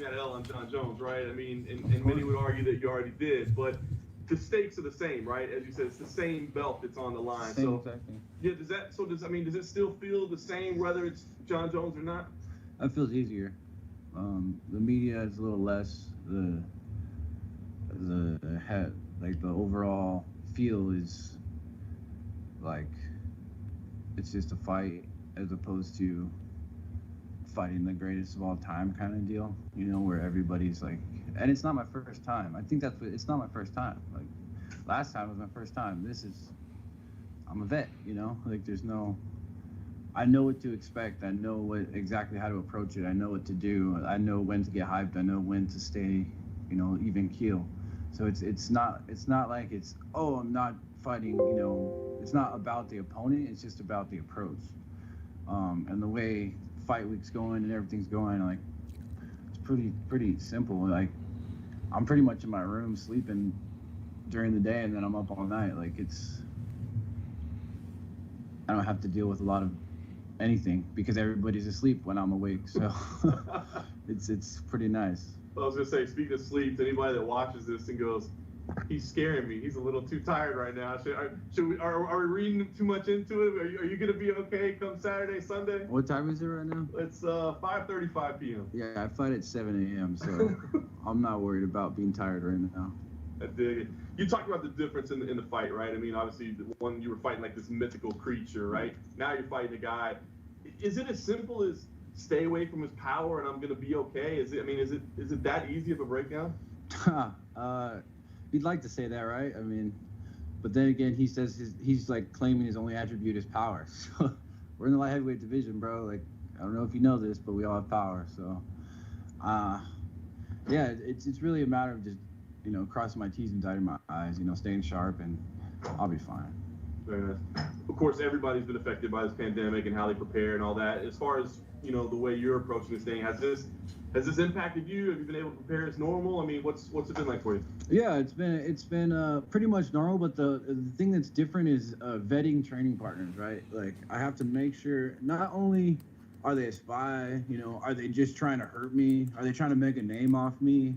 that L on Jon Jones, right? I mean, and many would argue that you already did, but the stakes are the same, right? As you said, it's the same belt that's on the line. Same exact thing. Yeah, does it still feel the same whether it's Jon Jones or not? It feels easier. The media is a little less. The overall feel is like it's just a fight as opposed to fighting the greatest of all time kind of deal, where everybody's like, and it's not my first time. I think it's not my first time. Like last time was my first time. I'm a vet, like I know what to expect. I know exactly how to approach it. I know what to do. I know when to get hyped. I know when to stay, even keel. So it's not like I'm not fighting, it's not about the opponent, it's just about the approach. And the way fight week's going and everything's going, like it's pretty simple. Like I'm pretty much in my room sleeping during the day and then I'm up all night. Like I don't have to deal with a lot of anything because everybody's asleep when I'm awake. So it's pretty nice. I was gonna say, speaking of sleep, to anybody that watches this and goes, he's scaring me. He's a little too tired right now. Are we reading too much into it? Are you gonna be okay come Saturday, Sunday? What time is it right now? It's 5:35 p.m. Yeah, I fight at 7 a.m. So I'm not worried about being tired right now. I dig it. You talked about the difference in the fight, right? I mean, obviously, the one you were fighting like this mythical creature, right? Now you're fighting a guy. Is it as simple as stay away from his power and I'm gonna be okay? Is it that easy of a breakdown? You'd like to say that, right? I mean, but then again, he says he's like claiming his only attribute is power. So we're in the light heavyweight division, bro. Like, I don't know if you know this, but we all have power. So, yeah, it's really a matter of just, crossing my T's and dotting my I's, staying sharp, and I'll be fine. Very nice. Of course, everybody's been affected by this pandemic and how they prepare and all that. As far as, the way you're approaching this thing, has this impacted you? Have you been able to prepare as normal? I mean, what's it been like for you? Yeah, it's been pretty much normal, but the thing that's different is vetting training partners, right? Like, I have to make sure not only are they a spy, are they just trying to hurt me? Are they trying to make a name off me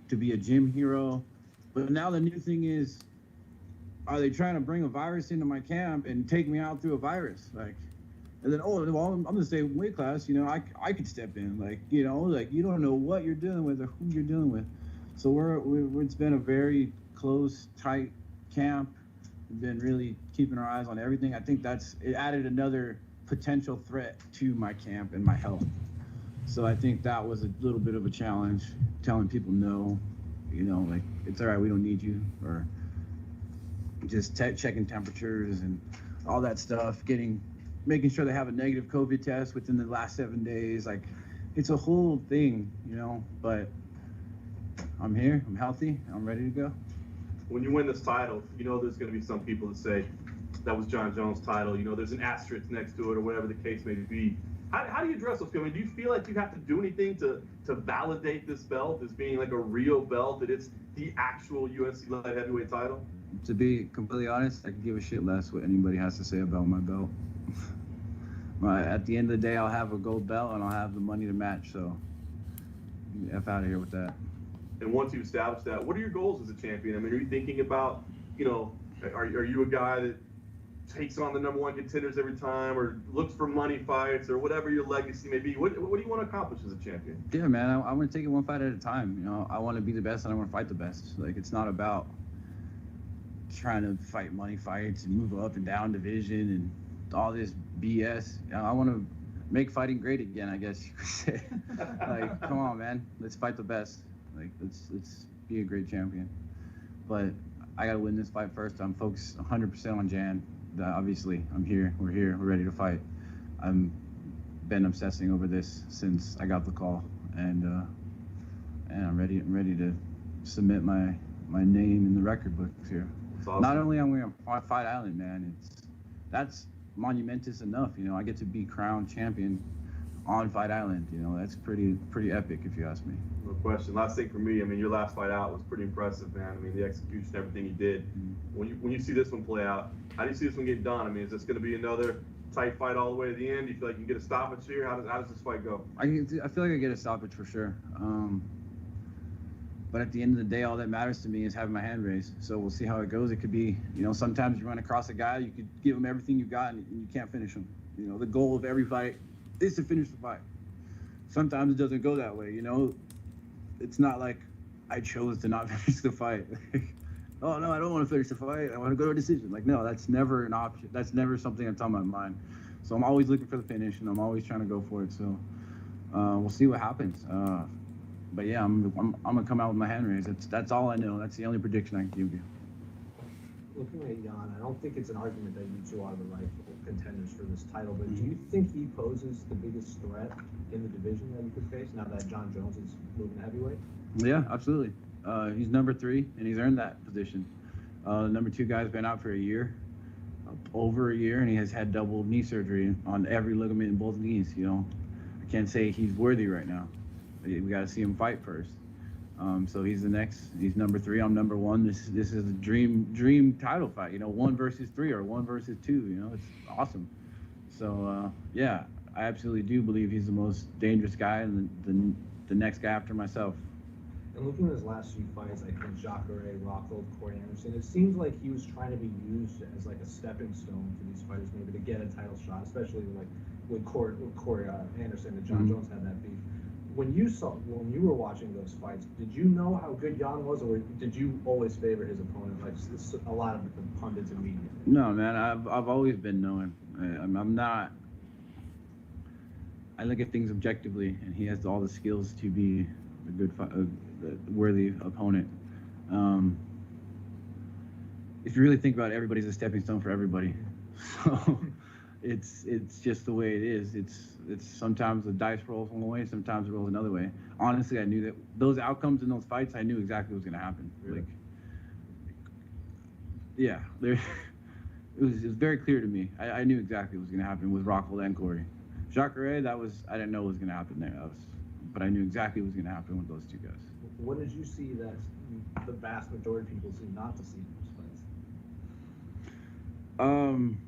to be a gym hero? But now the new thing is, are they trying to bring a virus into my camp and take me out through a virus? Like, and then, I'm the same weight class, I could step in, like, you don't know what you're dealing with or who you're dealing with. So it's been a very close, tight camp. We've been really keeping our eyes on everything. I think it added another potential threat to my camp and my health. So I think that was a little bit of a challenge, telling people no, like, it's all right, we don't need you, or just checking temperatures and all that stuff, making sure they have a negative COVID test within the last 7 days. Like, it's a whole thing, but I'm here, I'm healthy, I'm ready to go. When you win this title, there's going to be some people that say that was Jon Jones' title. There's an asterisk next to it or whatever the case may be. How do you address those people? I mean, do you feel like you have to do anything to validate this belt as being like a real belt, that it's the actual UFC light heavyweight title? To be completely honest, I could give a shit less what anybody has to say about my belt. At the end of the day, I'll have a gold belt and I'll have the money to match. So, F out of here with that. And once you establish that, what are your goals as a champion? I mean, are you thinking about, are you a guy that takes on the number one contenders every time, or looks for money fights, or whatever your legacy may be? What do you want to accomplish as a champion? Yeah, man, I want to take it one fight at a time. I want to be the best and I want to fight the best. Like, it's not about trying to fight money fights and move up and down division and all this BS. I want to make fighting great again, I guess you could say. Like, come on, man, let's fight the best. Like, let's be a great champion. But I gotta win this fight first. I'm focused 100% on Jan. Obviously, I'm here. We're here. We're ready to fight. I'm been obsessing over this since I got the call, and I'm ready. I'm ready to submit my name in the record books here. Awesome. Not only am I on Fight Island, man, that's monumentous enough. I get to be crowned champion on Fight Island. That's pretty epic, if you ask me. No question. Last thing for me, I mean, your last fight out was pretty impressive, man. I mean, the execution, everything you did. When you see this one play out, how do you see this one getting done? I mean, is this going to be another tight fight all the way to the end? Do you feel like you can get a stoppage here? How does this fight go? I feel like I get a stoppage for sure. But at the end of the day, all that matters to me is having my hand raised. So we'll see how it goes. It could be, sometimes you run across a guy, you could give him everything you got, and you can't finish him. The goal of every fight is to finish the fight. Sometimes it doesn't go that way. It's not like I chose to not finish the fight. Oh no, I don't want to finish the fight. I want to go to a decision. Like, no, that's never an option. That's never something that's on my mind. So I'm always looking for the finish, and I'm always trying to go for it. So we'll see what happens. But yeah, I'm gonna come out with my hand raised. That's all I know. That's the only prediction I can give you. Looking at Juan, I don't think it's an argument that you two are the rightful contenders for this title, but do you think he poses the biggest threat in the division that you could face now that Jon Jones is moving heavyweight? Yeah, absolutely. He's number 3, and he's earned that position. Number 2 guy's been out for a year, over a year, and he has had double knee surgery on every ligament in both knees. I can't say he's worthy right now. We got to see him fight first. So he's the next. He's number 3. I'm number 1. This is a dream title fight. 1 versus 3 or 1 versus 2. It's awesome. So yeah, I absolutely do believe he's the most dangerous guy and the next guy after myself. And looking at his last few fights, I think Jacare, Rockhold, Corey Anderson, it seems like he was trying to be used as like a stepping stone for these fighters, maybe to get a title shot, especially like with Corey Anderson and Jon Jones had that beef. When you were watching those fights, did you know how good Juan was, or did you always favor his opponent, like a lot of the pundits and media? No, man, I've always been knowing. I'm not. I look at things objectively, and he has all the skills to be a good, worthy opponent. If you really think about it, everybody's a stepping stone for everybody. So it's just the way it is. It's sometimes the dice rolls one way, sometimes it rolls another way. Honestly, I knew that those outcomes in those fights, I knew exactly what was going to happen. Really? It was very clear to me. I knew exactly what was going to happen with Rockhold and Corey. Jacare, I didn't know what was going to happen there. But I knew exactly what was going to happen with those 2 guys. What did you see that the vast majority of people seem not to see in those fights?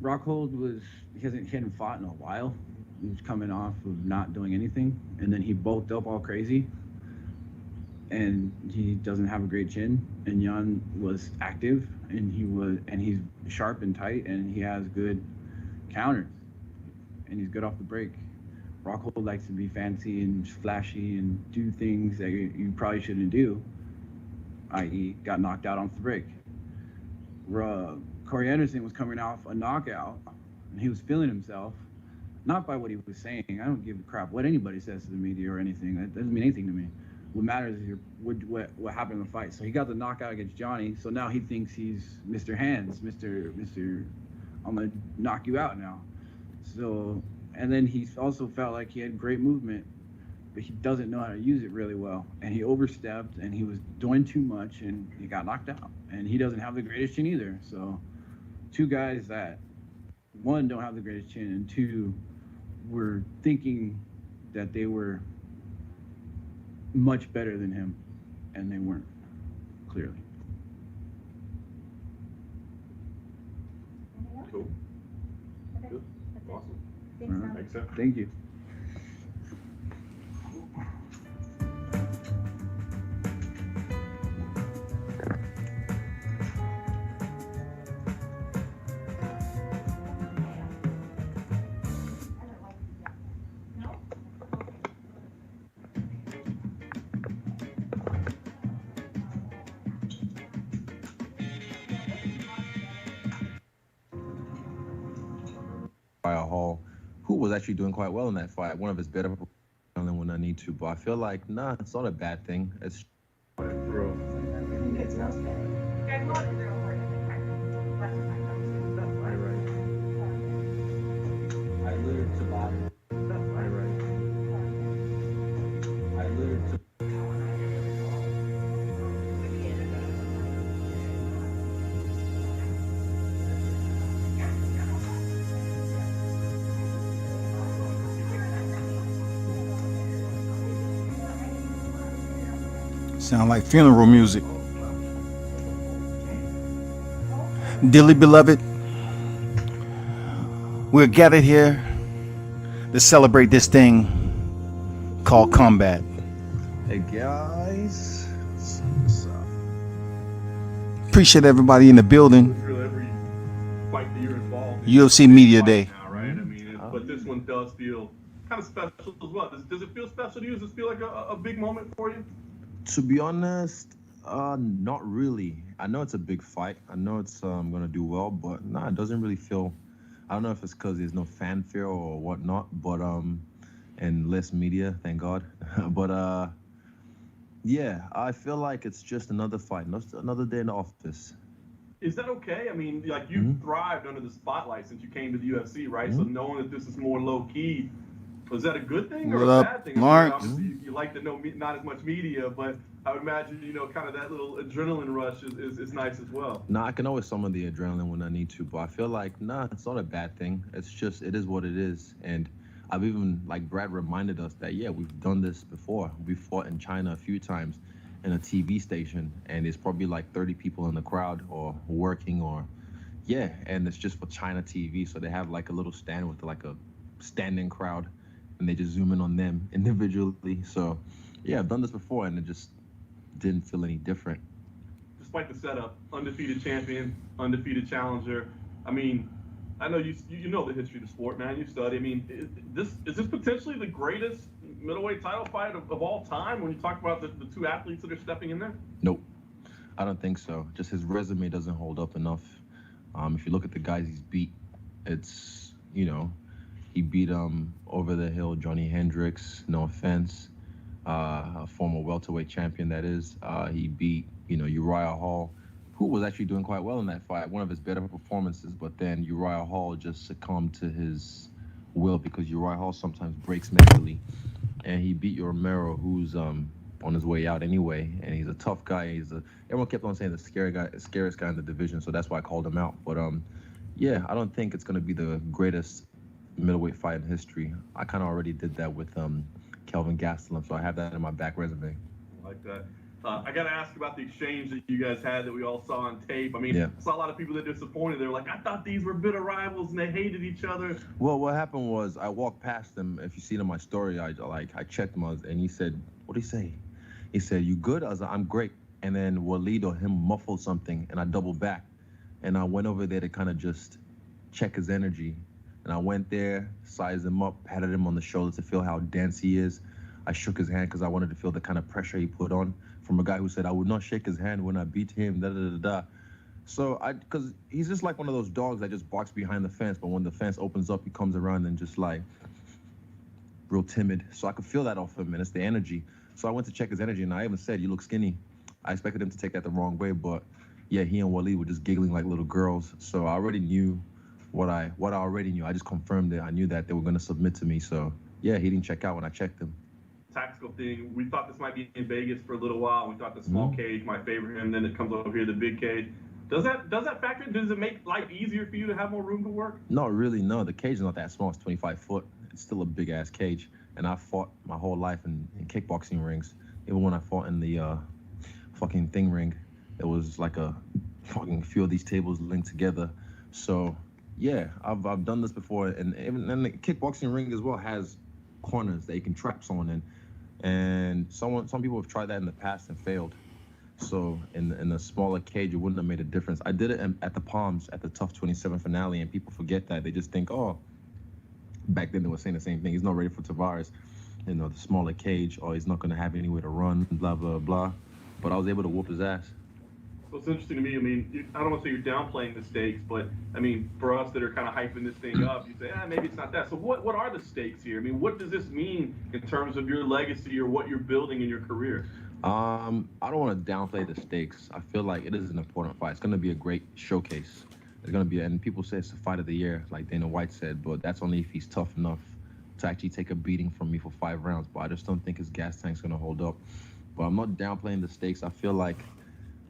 Rockhold he hadn't fought in a while. He was coming off of not doing anything, and then he bulked up all crazy, and he doesn't have a great chin. And Juan was active, and he's sharp and tight, and he has good counters, and he's good off the break. Rockhold likes to be fancy and flashy and do things that you probably shouldn't do, i.e. got knocked out off the break. Corey Anderson was coming off a knockout, and he was feeling himself, not by what he was saying. I don't give a crap what anybody says to the media or anything. That doesn't mean anything to me. What matters is what happened in the fight. So he got the knockout against Johnny, so now he thinks he's Mr. Hands, Mr. I'm going to knock you out now. So, and then he also felt like he had great movement, but he doesn't know how to use it really well. And he overstepped, and he was doing too much, and he got knocked out. And he doesn't have the greatest chin either. So 2 guys that, 1, don't have the greatest chin, and 2, were thinking that they were much better than him, and they weren't, clearly. Cool. Okay. Good. That's it. Awesome. Thanks, Tom. Thanks, Sam. Thank you. Hall, who was actually doing quite well in that fight. One of his better than when I need to, but I feel like it's not a bad thing. It's Bro. It's not bad. Guys, what is real hard in the practice? That's what I know. That's my right. I littered to bottom. That's my right. I littered to. Sound like funeral music. Dearly beloved, We're gathered here to celebrate this thing called combat. Hey guys. What's up? Appreciate everybody in the building. Through every fight that you're involved in. UFC Media Day. Now, right? I mean, but this one does feel kind of special as well. Does it feel special to you? Does it feel like a big moment for you? To be honest, not really. I know it's a big fight. I know it's gonna do well, but nah, it doesn't really feel. I don't know if it's because there's no fanfare or whatnot, but and less media, thank God. But yeah, I feel like it's just another fight, another day in the office. Is that okay? I mean, like you thrived under the spotlight since you came to the UFC, right? So knowing that this is more low key, is that a good thing or What a up, bad thing? Mark? Obviously, you like to know not as much media, but I would imagine, kind of that little adrenaline rush is nice as well. Nah, I can always summon the adrenaline when I need to, but I feel like, nah, it's not a bad thing. It's just, it is what it is. And I've even, like Brad reminded us that, yeah, we've done this before. We fought in China a few times in a TV station, and there's probably like 30 people in the crowd or working or, yeah, and it's just for China TV. So they have like a little stand with like a standing crowd, and they just zoom in on them individually. So, yeah, I've done this before, and it just didn't feel any different. Despite the setup, undefeated champion, undefeated challenger. I mean, I know you know the history of the sport, man. You study. I mean, is this potentially the greatest middleweight title fight of all time when you talk about the two athletes that are stepping in there? Nope, I don't think so. Just his resume doesn't hold up enough. If you look at the guys he's beat, it's, he beat over the hill Johnny Hendricks, no offense, a former welterweight champion that is. He beat, Uriah Hall, who was actually doing quite well in that fight, one of his better performances, but then Uriah Hall just succumbed to his will because Uriah Hall sometimes breaks mentally. And he beat Romero, who's on his way out anyway, and he's a tough guy. Everyone kept on saying the scariest guy in the division, so that's why I called him out. But yeah, I don't think it's gonna be the greatest middleweight fight in history. I kind of already did that with Kelvin Gastelum, so I have that in my back resume. I like that. I got to ask about the exchange that you guys had that we all saw on tape. I mean, Yeah. I saw a lot of people that are disappointed. They were like, I thought these were bitter rivals and they hated each other. Well, what happened was I walked past him. If you see it in my story, I checked him, and he said, what did he say? He said, "You good?" I was like, "I'm great." And then Waleed or him muffled something, and I doubled back. And I went over there to kind of just check his energy. And I went there, sized him up, patted him on the shoulder to feel how dense he is. I shook his hand because I wanted to feel the kind of pressure he put on from a guy who said I would not shake his hand when I beat him, da-da-da-da. So because he's just like one of those dogs that just barks behind the fence, but when the fence opens up, he comes around and just like real timid. So I could feel that off him, and it's the energy. So I went to check his energy, and I even said, "You look skinny." I expected him to take that the wrong way, but yeah, he and Waleed were just giggling like little girls. So I already knew what I already knew. I just confirmed it. I knew that they were going to submit to me. So yeah, he didn't check out when I checked him. Tactical thing. We thought this might be in Vegas for a little while. We thought the small cage might favor him. Then it comes over here, the big cage. Does that factor in? Does it make life easier for you to have more room to work? Not really, no. The cage is not that small. It's 25 foot. It's still a big-ass cage. And I fought my whole life in kickboxing rings. Even when I fought in the fucking thing ring, it was like a fucking few of these tables linked together. So, yeah, I've done this before. And even the kickboxing ring as well has corners that you can trap someone in. And some people have tried that in the past and failed. So in a smaller cage, it wouldn't have made a difference. I did it at the Palms at the Tough 27 finale, and people forget that. They just think, oh, back then they were saying the same thing. He's not ready for Tavares, the smaller cage, or he's not going to have anywhere to run, blah, blah, blah. But I was able to whoop his ass. So it's interesting to me. I mean, I don't want to say you're downplaying the stakes, but I mean, for us that are kind of hyping this thing up, you say, maybe it's not that. So what are the stakes here? I mean, what does this mean in terms of your legacy or what you're building in your career? I don't want to downplay the stakes. I feel like it is an important fight. It's going to be a great showcase. It's going to be, and people say it's the fight of the year, like Dana White said, but that's only if he's tough enough to actually take a beating from me for 5 rounds. But I just don't think his gas tank's going to hold up. But I'm not downplaying the stakes. I feel like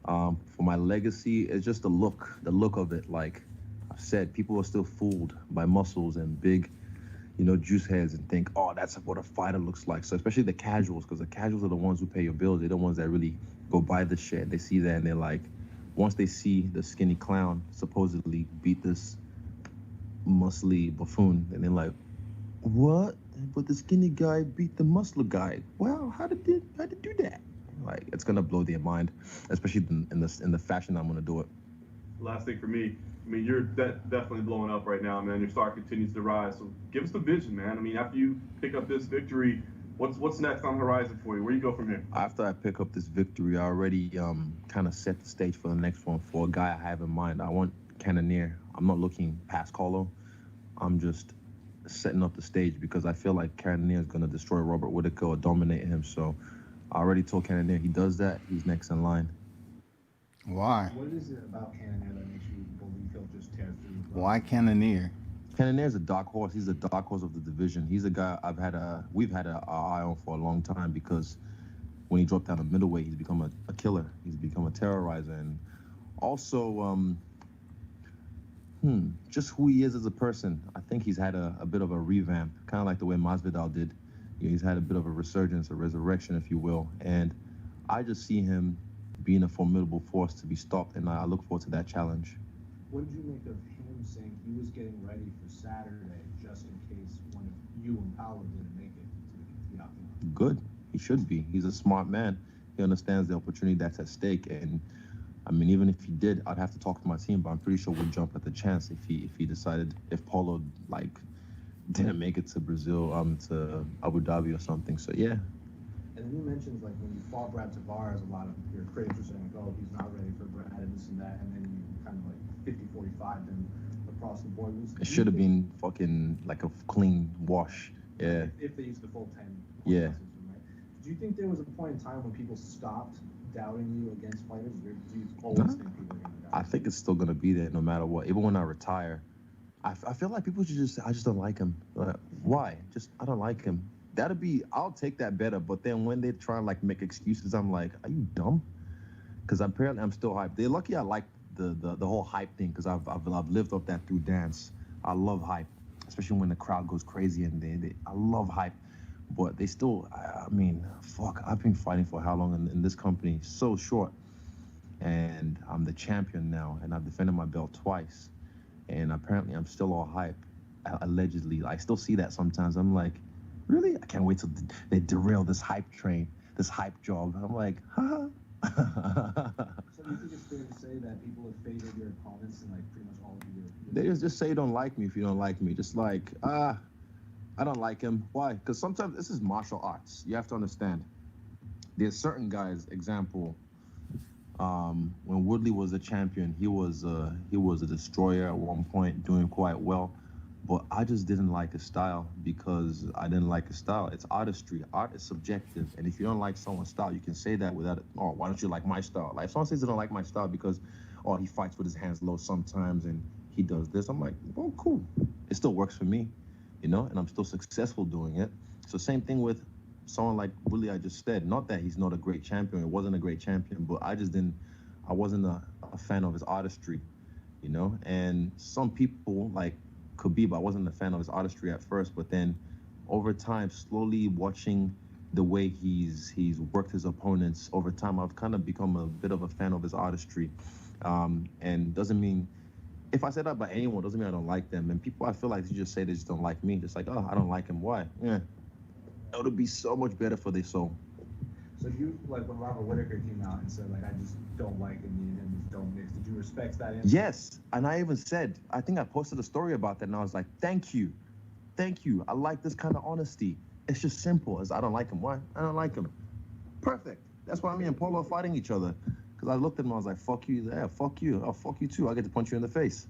for my legacy, it's just the look of it. Like I've said, people are still fooled by muscles and big, juice heads and think, oh, that's what a fighter looks like. So especially the casuals, because the casuals are the ones who pay your bills. They're the ones that really go buy the shit. They see that and they're like, once they see the skinny clown supposedly beat this muscly buffoon, and they're like, what? But the skinny guy beat the muscle guy. Well, how did do that? Like, it's gonna blow their mind, especially in the fashion I'm gonna do it. Last thing for me, I mean, you're definitely blowing up right now, man. Your star continues to rise. So give us the vision, man. I mean, after you pick up this victory, what's next on the horizon for you? Where do you go from here? After I pick up this victory, I already kind of set the stage for the next one for a guy I have in mind. I want Cannonier. I'm not looking past Paulo. I'm just setting up the stage because I feel like Cannonier is going to destroy Robert Whittaker or dominate him. So I already told Cannonier he does that, he's next in line. Why? What is it about Cannonier that makes you believe he'll just tear through? Why Cannonier? Cannonier's a dark horse. He's a dark horse of the division. He's a guy we've had our eye on for a long time because when he dropped down to middleweight, he's become a killer. He's become a terrorizer, and also just who he is as a person. I think he's had a bit of a revamp, kind of like the way Masvidal did. You know, he's had a bit of a resurgence, a resurrection, if you will, and I just see him being a formidable force to be stopped, and I look forward to that challenge. What did you make of him saying he was getting ready for Saturday just in case one of you and Paulo didn't make it to the octagon? Good. He should be. He's a smart man. He understands the opportunity that's at stake, and I mean, even if he did, I'd have to talk to my team, but I'm pretty sure we'd jump at the chance if he decided, if Paulo didn't make it to Brazil, to Abu Dhabi or something. So yeah. And then you mentioned like when you fought Brad Tavares, a lot of your critics were saying, oh, he's not ready for Brad and this and that, and then you kind of like 50-45 him across the board. It should have been fucking like a clean wash. Yeah. If they used the full 10. Yeah. System, right? Do you think there was a point in time when people stopped doubting you against fighters? Or do you always think people are going to doubt? I think it's still going to be there no matter what. Even when I retire, I feel like people should just say, I just don't like him. Why? I don't like him. I'll take that better. But then when they try and like make excuses, I'm like, are you dumb? Because apparently I'm still hyped. They're lucky I like the whole hype thing because I've lived up that through dance. I love hype, especially when the crowd goes crazy and I love hype. But they still, I mean, fuck, I've been fighting for how long in this company? So short. And I'm the champion now, and I've defended my belt twice. And apparently I'm still all hype, allegedly. I still see that sometimes. I'm like, really? I can't wait till they derail this hype train, this hype job. I'm like, haha. So do you think it's fair to say that people have favored your opponents in like pretty much all of your... They just say you don't like me if you don't like me. Just like, I don't like him. Why? Because sometimes this is martial arts. You have to understand. There's certain guys, example, when Woodley was a champion, he was a destroyer at one point, doing quite well. But I just didn't like his style because I didn't like his style. It's artistry. Art is subjective. And if you don't like someone's style, you can say that without it. Oh, why don't you like my style? Like if someone says they don't like my style because, oh, he fights with his hands low sometimes and he does this, I'm like, well, cool. It still works for me, you know, and I'm still successful doing it. So same thing with someone like Woodley, I just said. Not that he's not a great champion. It wasn't a great champion, but I wasn't a fan of his artistry, you know? And some people, like Khabib, I wasn't a fan of his artistry at first, but then over time, slowly watching the way he's worked his opponents, over time, I've kind of become a bit of a fan of his artistry. And doesn't mean, if I say that about anyone, doesn't mean I don't like them. And people, I feel like they just say they just don't like me. Just like, oh, I don't like him. Why? Yeah. It would be so much better for their soul. So you, like when Robert Whittaker came out and said, like, I just don't like him, me and him just don't mix. Did you respect that answer? Yes. And I even said, I think I posted a story about that, and I was like, thank you. Thank you. I like this kind of honesty. It's just simple as I don't like him. Why? I don't like him. Perfect. That's why me and Paulo are fighting each other. Because I looked at him, I was like, fuck you. Yeah, fuck you. Oh, fuck you too. I get to punch you in the face.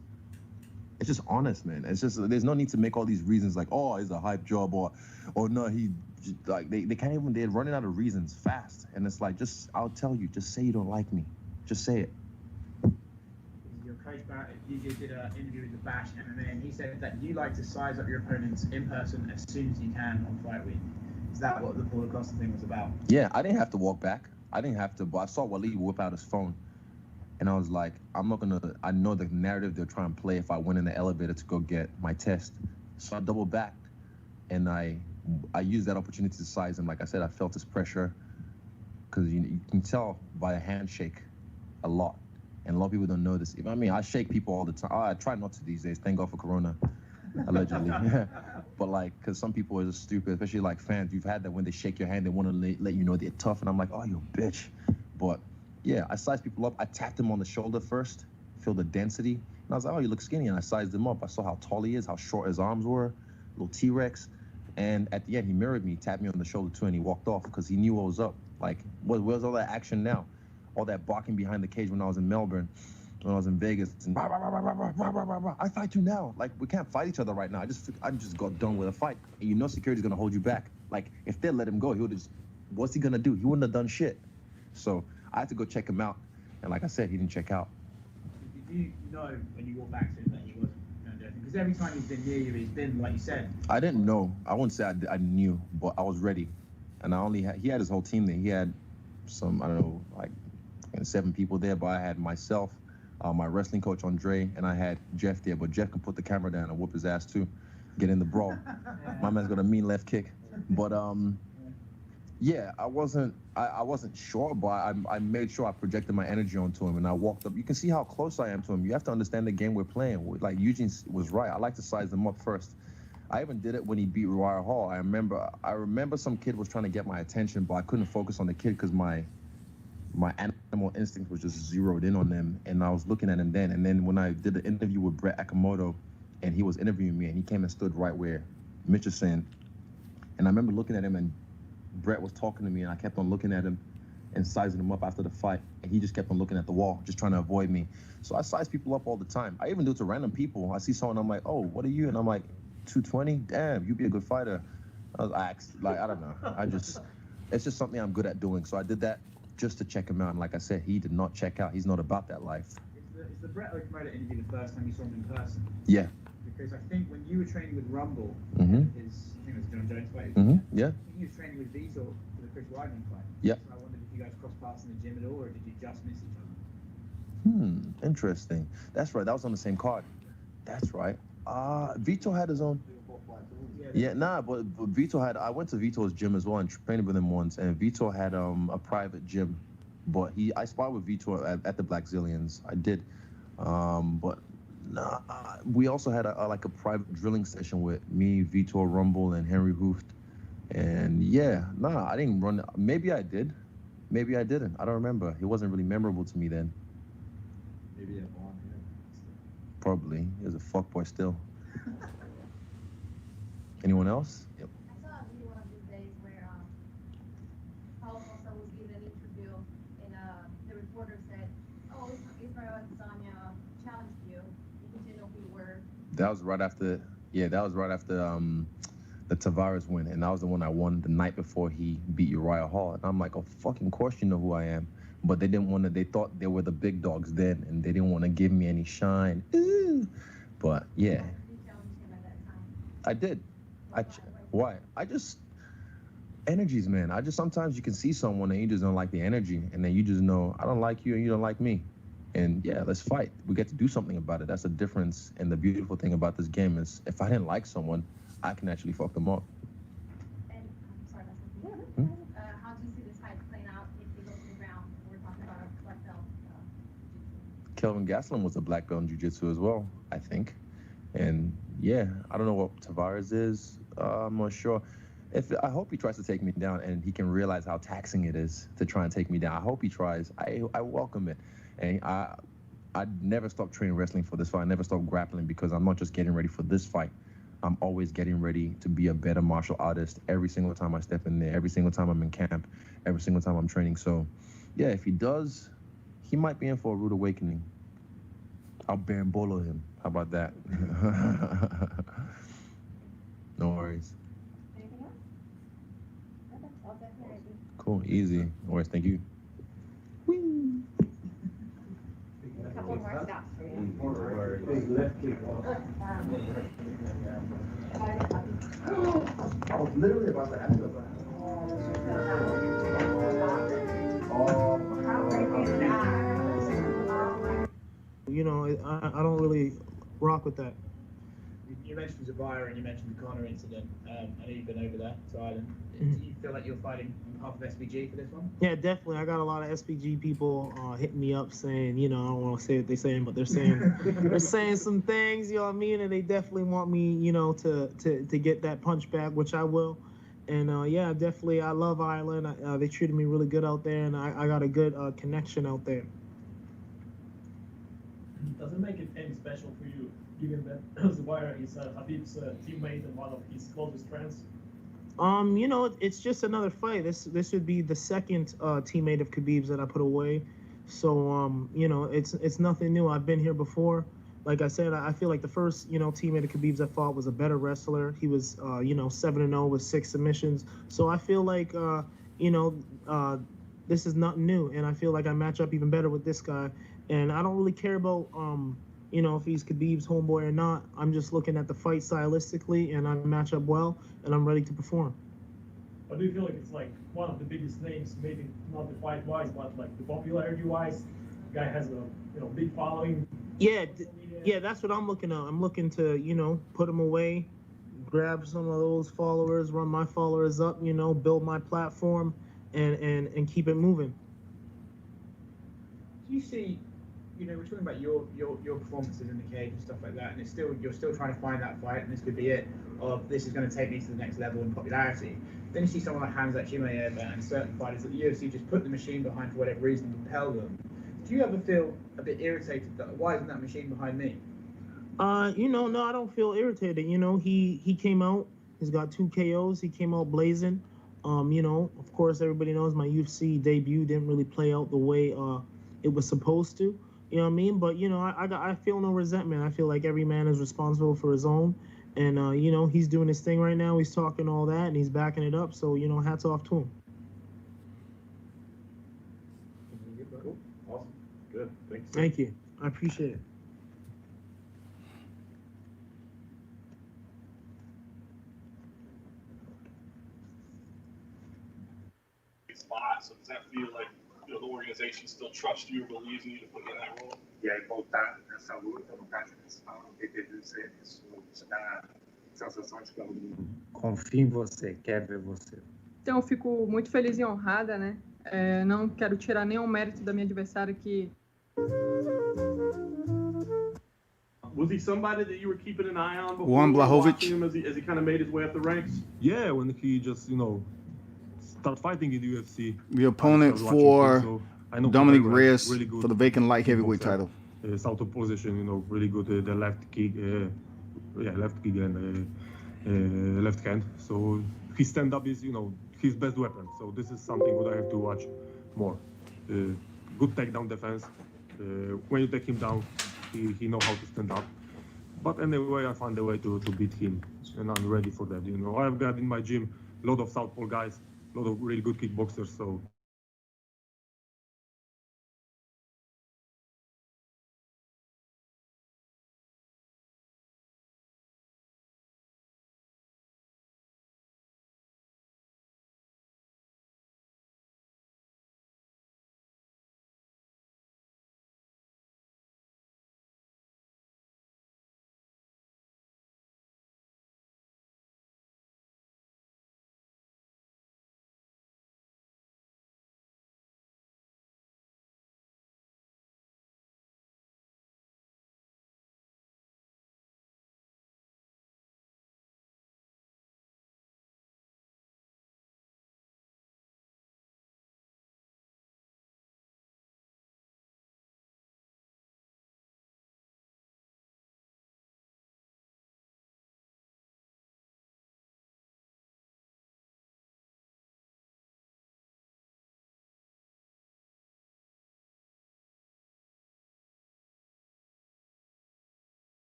It's just honest, man. It's just, there's no need to make all these reasons like, oh, it's a hype job, or no, he, like, they can't even, they're running out of reasons fast. And it's like, just, I'll tell you, just say you don't like me. Just say it. Your coach, you did an interview with the Bash MMA, and he said that you like to size up your opponents in person as soon as you can on fight week. Is that what the Paulo Costa thing was about? Yeah, I didn't have to walk back. I didn't have to, but I saw Waleed whip out his phone. And I was like, I'm not gonna, I know the narrative they're trying to play if I went in the elevator to go get my test. So I double backed and I used that opportunity to size him. Like I said, I felt his pressure because you can tell by a handshake a lot. And a lot of people don't know this. I mean, I shake people all the time. I try not to these days, thank God for Corona. allegedly. But like, cause some people are just stupid, especially like fans. You've had that when they shake your hand, they want to let you know they're tough, and I'm like, oh, you bitch. But yeah, I sized people up. I tapped him on the shoulder first, feel the density, and I was like, oh, you look skinny, and I sized him up. I saw how tall he is, how short his arms were, little T-Rex, and at the end he mirrored me, tapped me on the shoulder too, and he walked off because he knew what was up. Like, where's all that action now? All that barking behind the cage when I was in Melbourne. When I was in Vegas, and I fight you now. Like, we can't fight each other right now. I just got done with a fight, and you know security's gonna hold you back. Like, if they let him go, he would just, what's he gonna do? He wouldn't have done shit. So I had to go check him out, and like I said, he didn't check out. Did you know when you walked back to him that he wasn't going to do anything? Because every time he's been near you, he's been, like you said. I didn't know. I wouldn't say I knew, but I was ready, and he had his whole team there. He had some, I don't know, like 7 people there, but I had myself, my wrestling coach Andre, and I had Jeff there, but Jeff can put the camera down and whoop his ass too, get in the brawl. My man's got a mean left kick, but yeah, I wasn't sure, but I made sure I projected my energy onto him, and I walked up. You can see how close I am to him. You have to understand the game we're playing. Like Eugene was right. I like to size them up first. I even did it when he beat Royval Hall. I remember some kid was trying to get my attention, but I couldn't focus on the kid because my animal instinct was just zeroed in on them, and I was looking at him then. And then when I did the interview with Brett Akamoto, and he was interviewing me, and he came and stood right where Mitch is saying, and I remember looking at him, and Brett was talking to me, and I kept on looking at him and sizing him up after the fight, and he just kept on looking at the wall, just trying to avoid me. So I size people up all the time. I even do it to random people. I see someone, I'm like, oh, what are you? And I'm like, 220? Damn, you'd be a good fighter. I don't know. It's just something I'm good at doing. So I did that just to check him out, and like I said, he did not check out. He's not about that life. Is the Brett Okamoto interview the first time you saw him in person? Yeah. Because I think when you were training with Rumble, I think it was John Jones fight. Yeah. I think he was training with Vitor for the Chris Weidman fight. Yeah. So I wondered if you guys crossed paths in the gym at all, or did you just miss each other? Interesting. That's right. That was on the same card. That's right. Vitor had his own. Yeah, but Vitor had. I went to Vitor's gym as well and trained with him once, and Vitor had a private gym, but I sparred with Vitor at the Black Zillions. I did, but nah, we also had a private drilling session with me, Vitor, Rumble, and Henry Hooft, and yeah, I didn't run. Maybe I did, maybe I didn't. I don't remember. It wasn't really memorable to me then. Maybe at one. Probably. He was a fuckboy still. Anyone else? Yep. I saw a video one of these days where Paulo Costa was giving an interview, and the reporter said, "Oh, Israel Adesanya challenged you. You didn't know who you were." That was right after. Yeah, that was right after the Tavares win, and that was the one I won the night before he beat Uriah Hall. And I'm like, oh, fucking course you know who I am. But they didn't want to. They thought they were the big dogs then, and they didn't want to give me any shine. Ooh. But yeah, You challenged him at that time. I did. Why? Energies, man. Sometimes you can see someone and you just don't like the energy, and then you just know, I don't like you and you don't like me. And yeah, let's fight. We get to do something about it. That's the difference. And the beautiful thing about this game is if I didn't like someone, I can actually fuck them up. And I'm sorry, how do you see this fight playing out if they go to the ground? We're talking about a black belt. Kelvin Gastelum was a black belt in jiu-jitsu as well, I think. And yeah, I don't know what Tavares is. I'm not sure. I hope he tries to take me down and he can realize how taxing it is to try and take me down. I hope he tries. I welcome it. And I never stopped training wrestling for this fight. I never stopped grappling because I'm not just getting ready for this fight. I'm always getting ready to be a better martial artist every single time I step in there, every single time I'm in camp, every single time I'm training. So yeah, if he does, he might be in for a rude awakening. I'll bambolo him. How about that? No worries. Anything else? Okay, I'll definitely agree. Cool, easy. No worries, thank you. A couple more stops for you. Big left kick. I was literally about to ask about You know, I don't really rock with that. You mentioned Zubaira and you mentioned the Connor incident. I know you've been over there to Ireland. Do you feel like you're fighting on behalf of SBG for this one? Yeah, definitely. I got a lot of SPG people hitting me up saying, I don't want to say what they're saying, but they're saying some things, you know what I mean? And they definitely want me, to get that punch back, which I will. And yeah, definitely, I love Ireland. They treated me really good out there, and I got a good connection out there. Does it make it any special for you, given that Zubaira is Habib's teammate and one of his closest friends? It's just another fight. This would be the second teammate of Khabib's that I put away. So, it's nothing new. I've been here before. Like I said, I feel like the first, teammate of Khabib's I fought was a better wrestler. He was, 7-0 with 6 submissions. So I feel like, this is nothing new. And I feel like I match up even better with this guy. And I don't really care about, if he's Khabib's homeboy or not. I'm just looking at the fight stylistically, and I match up well, and I'm ready to perform. But do you feel like it's like one of the biggest names, maybe not the fight-wise, but like the popularity-wise? The guy has a big following. Yeah, that's what I'm looking at. I'm looking to, put him away, grab some of those followers, run my followers up, build my platform, and keep it moving. Do you see, we're talking about your performances in the cage and stuff like that, and you're still trying to find that fight, and this could be it, or this is going to take me to the next level in popularity. Then you see someone like Hamzat Chimaev and certain fighters that the UFC just put the machine behind for whatever reason and compel them. Do you ever feel a bit irritated that why isn't that machine behind me? No, I don't feel irritated. He came out, he's got 2 KOs, he came out blazing. Of course everybody knows my UFC debut didn't really play out the way it was supposed to. You know what I mean? But, I feel no resentment. I feel like every man is responsible for his own. And, he's doing his thing right now. He's talking all that, and he's backing it up. So, hats off to him. Cool. Awesome. Good. Thanks. Thank you. I appreciate it. Spot. So does that feel like the organization still trusts you or believes in you to put you in that role? E aí voltar nessa luta, no caso principal, no PPV, isso te dá sensação de que é Confio em você, quer ver você. Então, eu fico muito feliz e honrada, né? Não quero tirar nenhum mérito da minha adversária que... Was he somebody that you were keeping an eye on before? Juan Błachowicz. Him as he kind of made his way up the ranks? Yeah, when he just, start fighting in the UFC. The opponent for Dominick Reyes really good, for the vacant light heavyweight title. South of position, really good. The left kick, left kick and left hand. So his stand-up is, his best weapon. So this is something that I have to watch more. Good takedown defense. When you take him down, he knows how to stand up. But anyway, I find a way to beat him, and I'm ready for that. I've got in my gym a lot of southpaw guys, a lot of really good kickboxers. So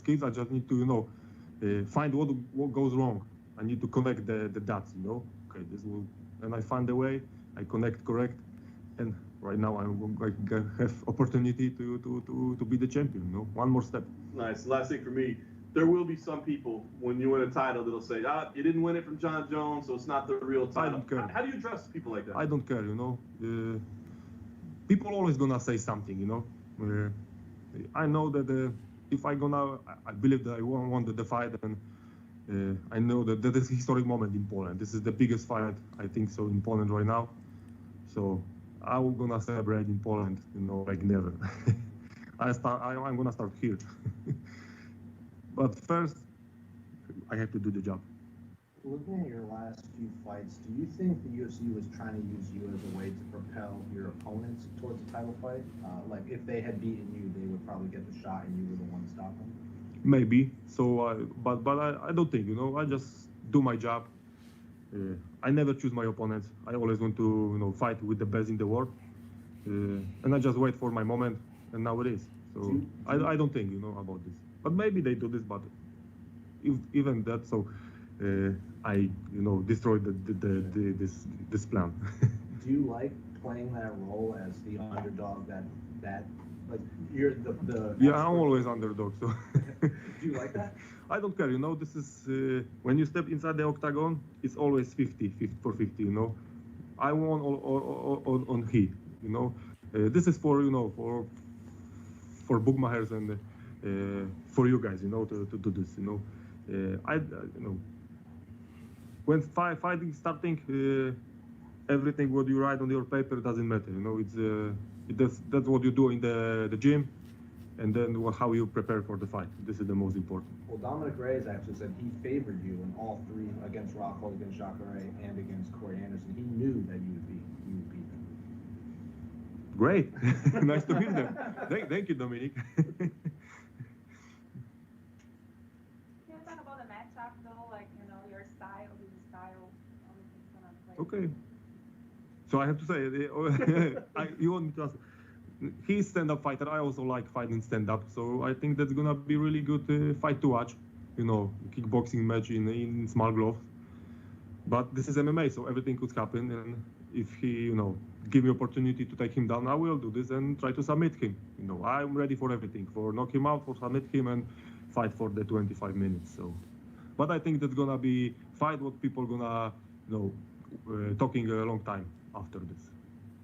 skills. I just need to, find what goes wrong. I need to connect the dots, Okay, this will, and I find a way. I connect correct, and right now I'm going to have opportunity to be the champion. One more step. Nice. Last thing for me. There will be some people when you win a title that'll say, you didn't win it from John Jones, so it's not the real title. I don't care. How do you address people like that? I don't care, people always gonna say something, I know that if I believe that I won the fight, and I know that that is a historic moment in Poland. This is the biggest fight, I think so, in Poland right now. So I'm gonna celebrate in Poland, like never. I'm gonna start here. But first, I have to do the job. Looking at your last few fights, do you think the UFC was trying to use you as a way to propel your opponents towards a title fight? Like if they had beaten you, they would probably get the shot and you were the one to stop them? Maybe. So, but I don't think, I just do my job. I never choose my opponents. I always want to, fight with the best in the world. And I just wait for my moment, and now it is. So I don't think, about this. But maybe they do this, but even that, so I, destroyed this plan. Do you like playing that role as the underdog that like you're the Yeah, I'm always underdog, so. Do you like that? I don't care, this is, when you step inside the octagon, it's always 50 for 50, I won on he, this is for, for bookmakers and for you guys, to do this, when fighting starting, everything what you write on your paper doesn't matter, that's what you do in the gym, and then how you prepare for the fight. This is the most important. Well, Dominick Reyes actually said he favored you in all three, against Royval, against Jacare, and against Corey Anderson. He knew that you would beat them. Great. Nice to hear them. Thank you, Dominick. Can you talk about the matchup though, like your style, his style, everything's gonna play? Okay. So I have to say, you want me to ask? He's stand-up fighter. I also like fighting stand-up, so I think that's gonna be really good fight to watch. Kickboxing match in small gloves. But this is MMA, so everything could happen. And if he, give me opportunity to take him down, I will do this and try to submit him. I'm ready for everything, for knock him out, for submit him, and fight for the 25 minutes. So, but I think that's gonna be fight what people gonna, talking a long time after this.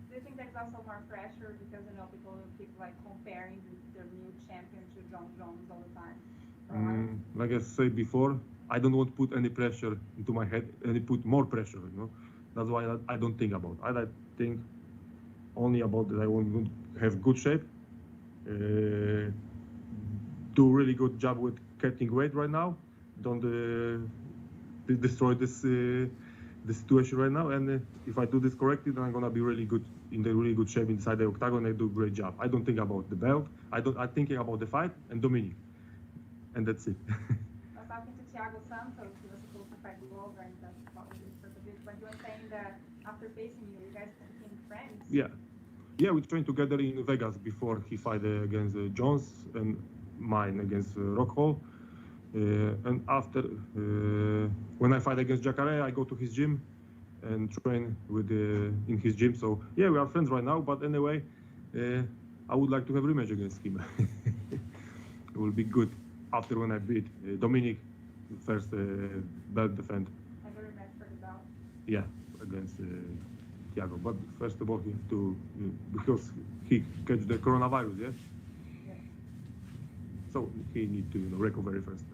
Do you think there's also more pressure because people keep comparing the new champion to John Jones all the time? Like I said before, I don't want to put any pressure into my head, and put more pressure. That's why I don't think about. I think only about that I want to have good shape, do really good job with cutting weight right now. Don't destroy this the situation right now. And if I do this correctly, then I'm gonna be really good in the really good shape inside the octagon. I do a great job. I don't think about the belt. I'm thinking about the fight and Dominick, and that's it. I was talking to Thiago Santos, he was supposed to fight Glover, and that's probably for the bit. But he was saying that after facing you, you guys became friends. Yeah, we trained together in Vegas before he fight against Jones and mine against Rockhold. And after, when I fight against Jacare, I go to his gym and train with in his gym. So yeah, we are friends right now. But anyway, I would like to have rematch against him. It will be good after when I beat Dominick, first belt defend. Have a rematch for the belt. Yeah, against Thiago. But first of all, he have to because he catch the coronavirus. Yeah. So he need to recover first.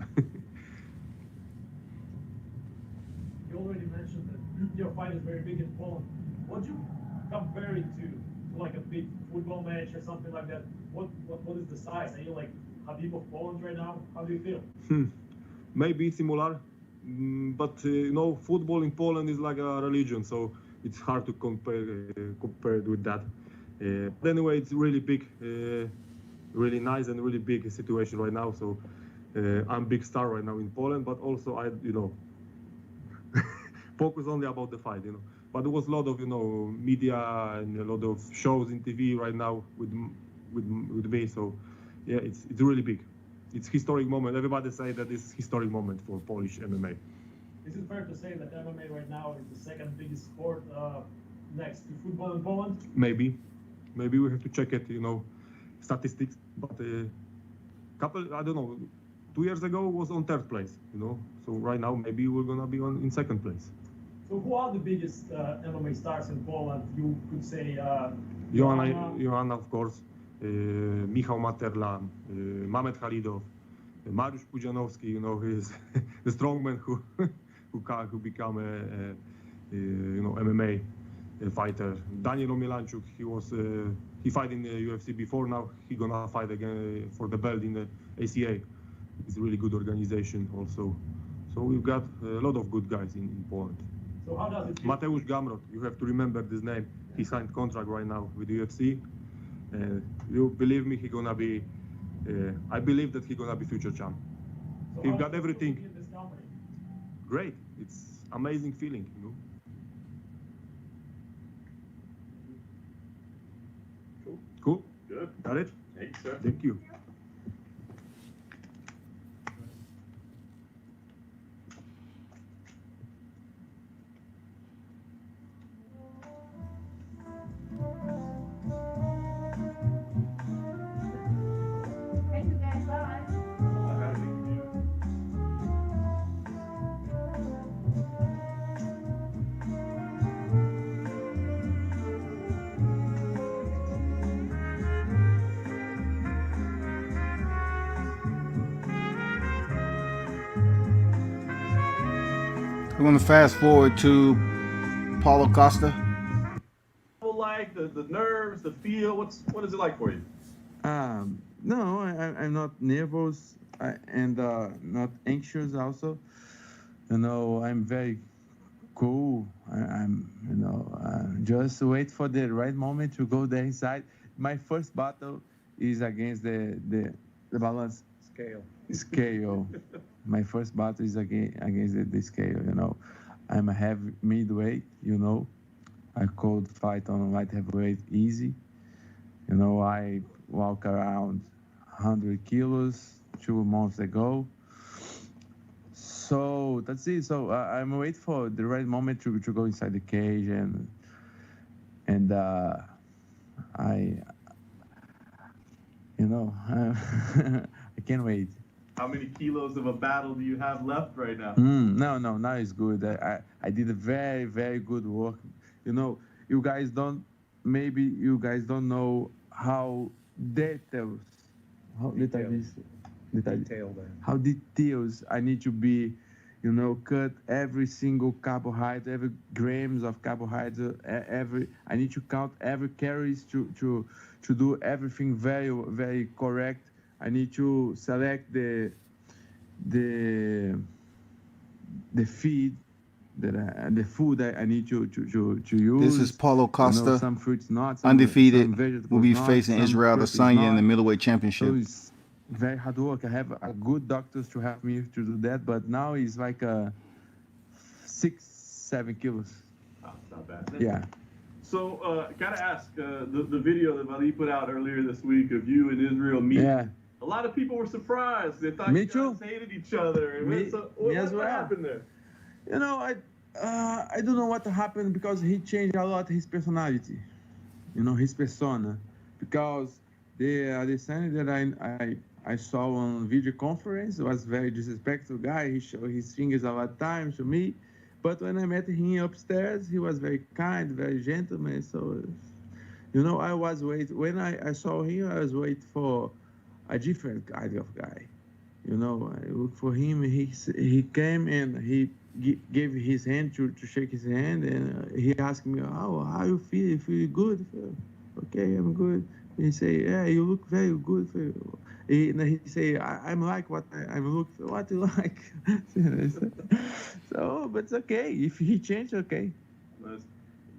You already mentioned that your fight is very big in Poland. Would you compare it to like a big football match or something like that? What is the size? Are you like Hakeem of Poland right now? How do you feel? Maybe similar, but football in Poland is like a religion, so it's hard to compare with that. But anyway, it's really big. Really nice and really big situation right now. So I'm big star right now in Poland, but also I, focus only about the fight, But there was a lot of, media and a lot of shows in TV right now with me. So yeah, it's really big. it's historic moment. Everybody say that it's historic moment for Polish MMA. Is it fair to say that MMA right now is the second biggest sport next to football in Poland? Maybe we have to check it, statistics. But I don't know, 2 years ago was on third place, So right now maybe we're gonna be in second place. So who are the biggest MMA stars in Poland? You could say Joanna, of course, Michał Materla, Mamet Khalidov, Mariusz Pudzianowski, he's the strongman who become a MMA fighter. Daniel Omielanczuk, he fight in the UFC before, now he gonna fight again for the belt in the ACA. It's a really good organization also. So we've got a lot of good guys in Poland. So how does it feel? Mateusz Gamrot, you have to remember this name. He signed contract right now with UFC. You believe me, he gonna be. I believe that he gonna be future champ. So He got everything. in this company? Great. It's amazing feeling, Cool. Good. Got it. Thanks, sir. Thank you. Thank you guys, bye. We're going to fast forward to Paulo Costa. Like the nerves, the feel. What is it like for you? No, I'm not nervous and not anxious also. I'm very cool. I'm just wait for the right moment to go there inside. My first battle is against the balance scale. My first battle is against the scale, I'm a heavy middleweight, I could fight on light heavyweight easy. I walk around 100 kilos 2 months ago. So that's it. So I'm waiting for the right moment to go inside the cage and I I can't wait. How many kilos of a battle do you have left right now? No, now it's good. I did a very, very good work. You guys don't know how details I need to be, cut every single carbohydrate, every grams of carbohydrate, I need to count every calories to do everything very, very correct. I need to select the feed the food that I need to use. This is Paulo Costa, some fruits not undefeated. Some will be not, facing Israel Adesanya in the middleweight championship. So it's very hard work. I have a good doctors to help me to do that, but now it's like 6-7 kilos. Oh, it's not bad. Yeah. So, gotta ask, the video that Vali put out earlier this week of you and Israel meeting. Yeah. A lot of people were surprised. They thought Me you guys too. hated each other. What happened there? I don't know what happened because he changed a lot his personality, his persona. Because the Adesanya that I saw on video conference was very disrespectful guy. He showed his fingers a lot of times to me. But when I met him upstairs, he was very kind, very gentleman. So, I was waiting. When I saw him, I was waiting for a different kind of guy. I looked for him. He came and he gave his hand to shake his hand, and he asked me, how you feel? You feel good? Okay, I'm good. He say, yeah, you look very good. He say, I'm like what I'm looking. What you like? So, but it's okay. If he changed, okay.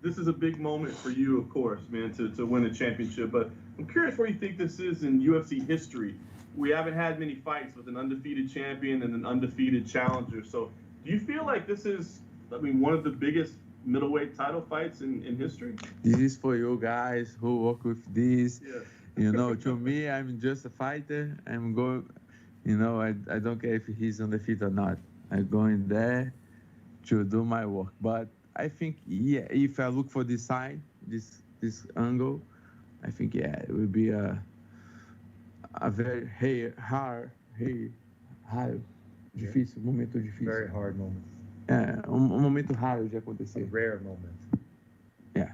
This is a big moment for you, of course, man, to win a championship. But I'm curious where you think this is in UFC history. We haven't had many fights with an undefeated champion and an undefeated challenger. So do you feel like this is, one of the biggest middleweight title fights in history? This is for you guys who work with this. Yeah. To me, I'm just a fighter. I'm going, You know, I don't care if he's on the feet or not. I'm going there to do my work. But I think, yeah, if I look for this side, this angle, I think, yeah, it will be a very hard, difícil, momento difícil. Very hard moment. É, momento raro de acontecer. A rare moment. Yeah.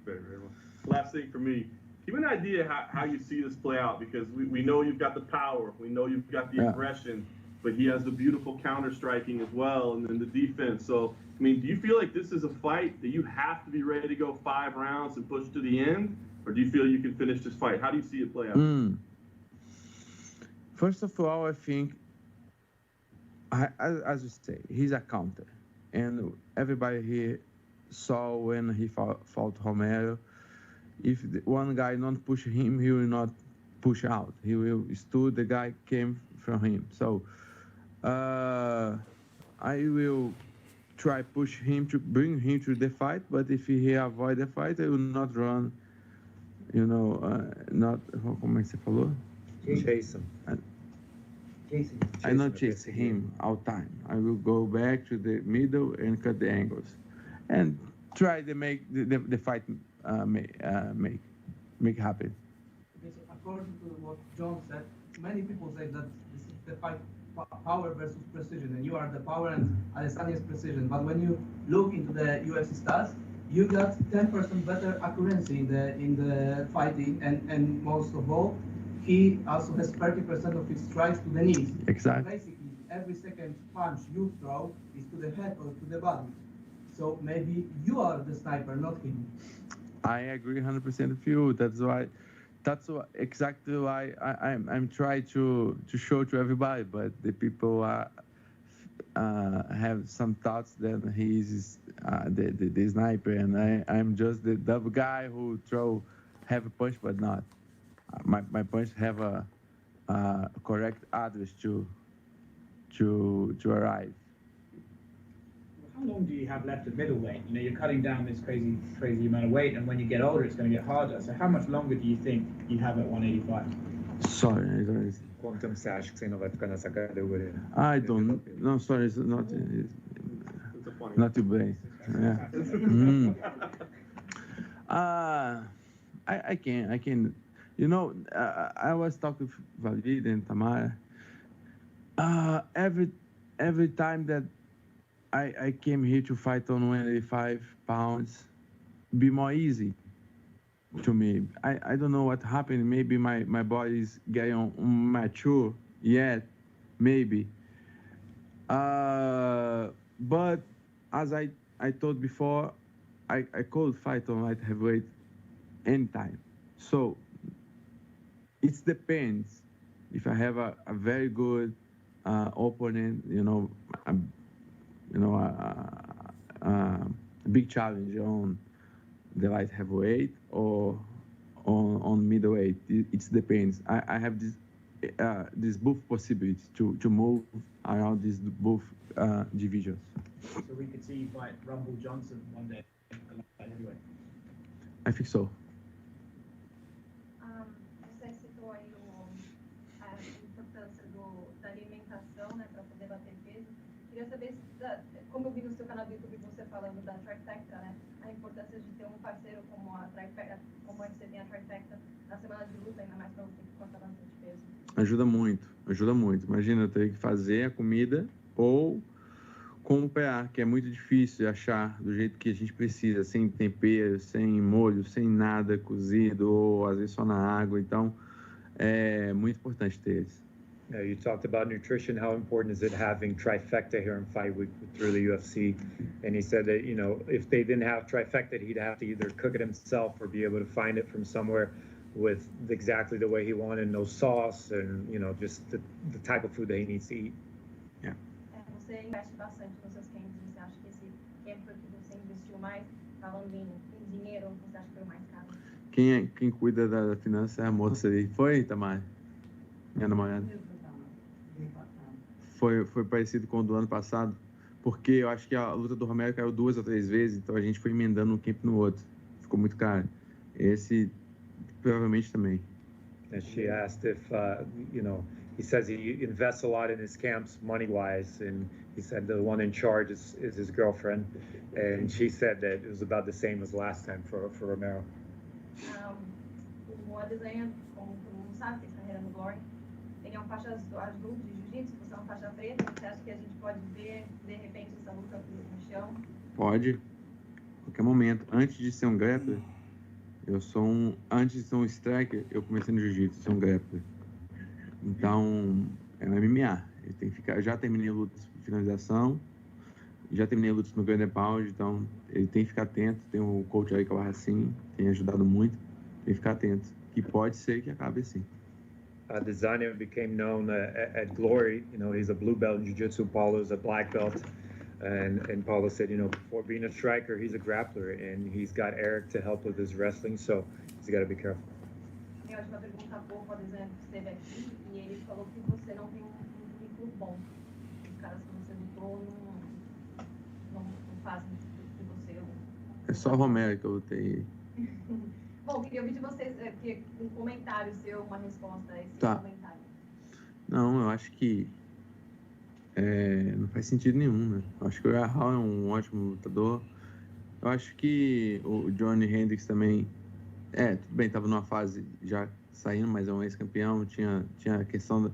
Very, very well. Last thing for me, give me an idea how you see this play out, because we know you've got the power, we know you've got the aggression, but he has the beautiful counter striking as well, and then the defense. So, I mean, do you feel like this is a fight that you have to be ready to go 5 rounds and push to the end, or do you feel you can finish this fight? How do you see it play out? First of all, I think, as you say, he's a counter, and everybody here saw when he fought Romero. If one guy not push him, he will not push out. He will stood. The guy came from him. So I will try push him to bring him to the fight. But if he avoid the fight, I will not run. You know, not como é que você falou? Chase him. I not chase him all time. I will go back to the middle and cut the angles, and try to make the fight make happen. Okay, so according to what John said, many people say that this is the fight power versus precision, and you are the power and Adesanya is precision. But when you look into the UFC stats, you got 10% better accuracy in the fighting, and most of all, he also has 30% of his strikes to the knees. Exactly. Basically, every second punch you throw is to the head or to the body. So maybe you are the sniper, not him. I agree 100% with you. That's exactly why I'm trying to show to everybody. But the people have some thoughts that he's the sniper, and I'm just the double guy who have a punch, but not. My punch have a correct address to arrive. How long do you have left at middleweight? You know, you're cutting down this crazy amount of weight, and when you get older, it's going to get harder. So how much longer do you think you have at 185? Sorry, I don't. Quanto tempo você acha que você ainda vai ficar nessa categoria? I don't. No, sorry, it's not. Not too bad. Yeah. I can. You know, I was talking with Valide and Tamara. Every time that I came here to fight on 185 pounds, be more easy to me. I don't know what happened. Maybe my body is getting mature yet, maybe. But as I told before, I could fight on light heavyweight anytime. So it depends. If I have a very good opponent, a big challenge on the light heavyweight or on middleweight. It depends. I have this both possibilities to move around these both divisions. So we could see you fight Rumble Johnson one day at light heavyweight. I think so. Você citou aí a importância da alimentação, né, para poder bater peso. Queria saber, como eu vi no seu canal do YouTube você falando da trifecta, né, a importância de ter um parceiro como a trifecta, como é que você tem a trifecta na semana de luta, ainda mais para você que corta bastante peso. Ajuda muito. Imagina eu ter que fazer a comida ou comprar, que é muito difícil achar do jeito que a gente precisa, sem tempero, sem molho, sem nada cozido, ou às vezes só na água. Então, é muito importante ter isso. Yeah, you talked about nutrition. How important is it having trifecta here in Fight Week through the UFC? And he said that, you know, if they didn't have trifecta, he'd have to either cook it himself or be able to find it from somewhere with exactly the way he wanted, no sauce, and, you know, just the type of food that he needs to eat. Yeah. Você investe bastante nos seus camps. Você acha que esse camp que você investiu mais, falando em dinheiro, você acha que foi mais caro? Quem cuida da finança é a moça ali. Foi, Tamar? Minha namorada. Foi parecido com o do ano passado, porque eu acho que a luta do Romero caiu 2 ou 3 vezes, então a gente foi emendando um camp no outro. Ficou muito caro. Esse, provavelmente também. And she asked if, you know, he says he invests a lot in his camps money-wise, and he said the one in charge is his girlfriend, and she said that it was about the same as last time for Romero. O Adesanya, como sabe, fez carreira no Glory. Ele é um faixa azul de jiu-jitsu, você é um faixa preta. Você acha que a gente pode ver, de repente, essa luta no chão? Pode, a qualquer momento. Antes de ser um grappler, antes de ser um striker, eu comecei no jiu-jitsu, ser um grappler. Então, é um MMA. Ele tem que ficar. Eu já terminei lutas de finalização, já terminei lutas no Grand Pound, então ele tem que ficar atento. Tem o coach aí que é o Racine, tem ajudado muito. Tem que ficar atento, que pode ser que acabe assim. Adesanya became known at Glory. You know, he's a blue belt in jiu-jitsu. Paulo is a black belt. And Paulo said, you know, before being a striker, he's a grappler, and he's got Eric to help with his wrestling, so he's got to be careful. Minha última pergunta, pouco, o Adesanya esteve aqui e ele falou que você não tem currículo bom. Os caras que você lutou não fazem de você. É só o Romero que eu lutei. Bom, queria ouvir de vocês um comentário seu, uma resposta a esse comentário. Não, eu acho que não faz sentido nenhum, né? Eu acho que o Royval é um ótimo lutador. Eu acho que o Johnny Hendricks também, tudo bem, estava numa fase já saindo, mas é um ex-campeão, tinha a questão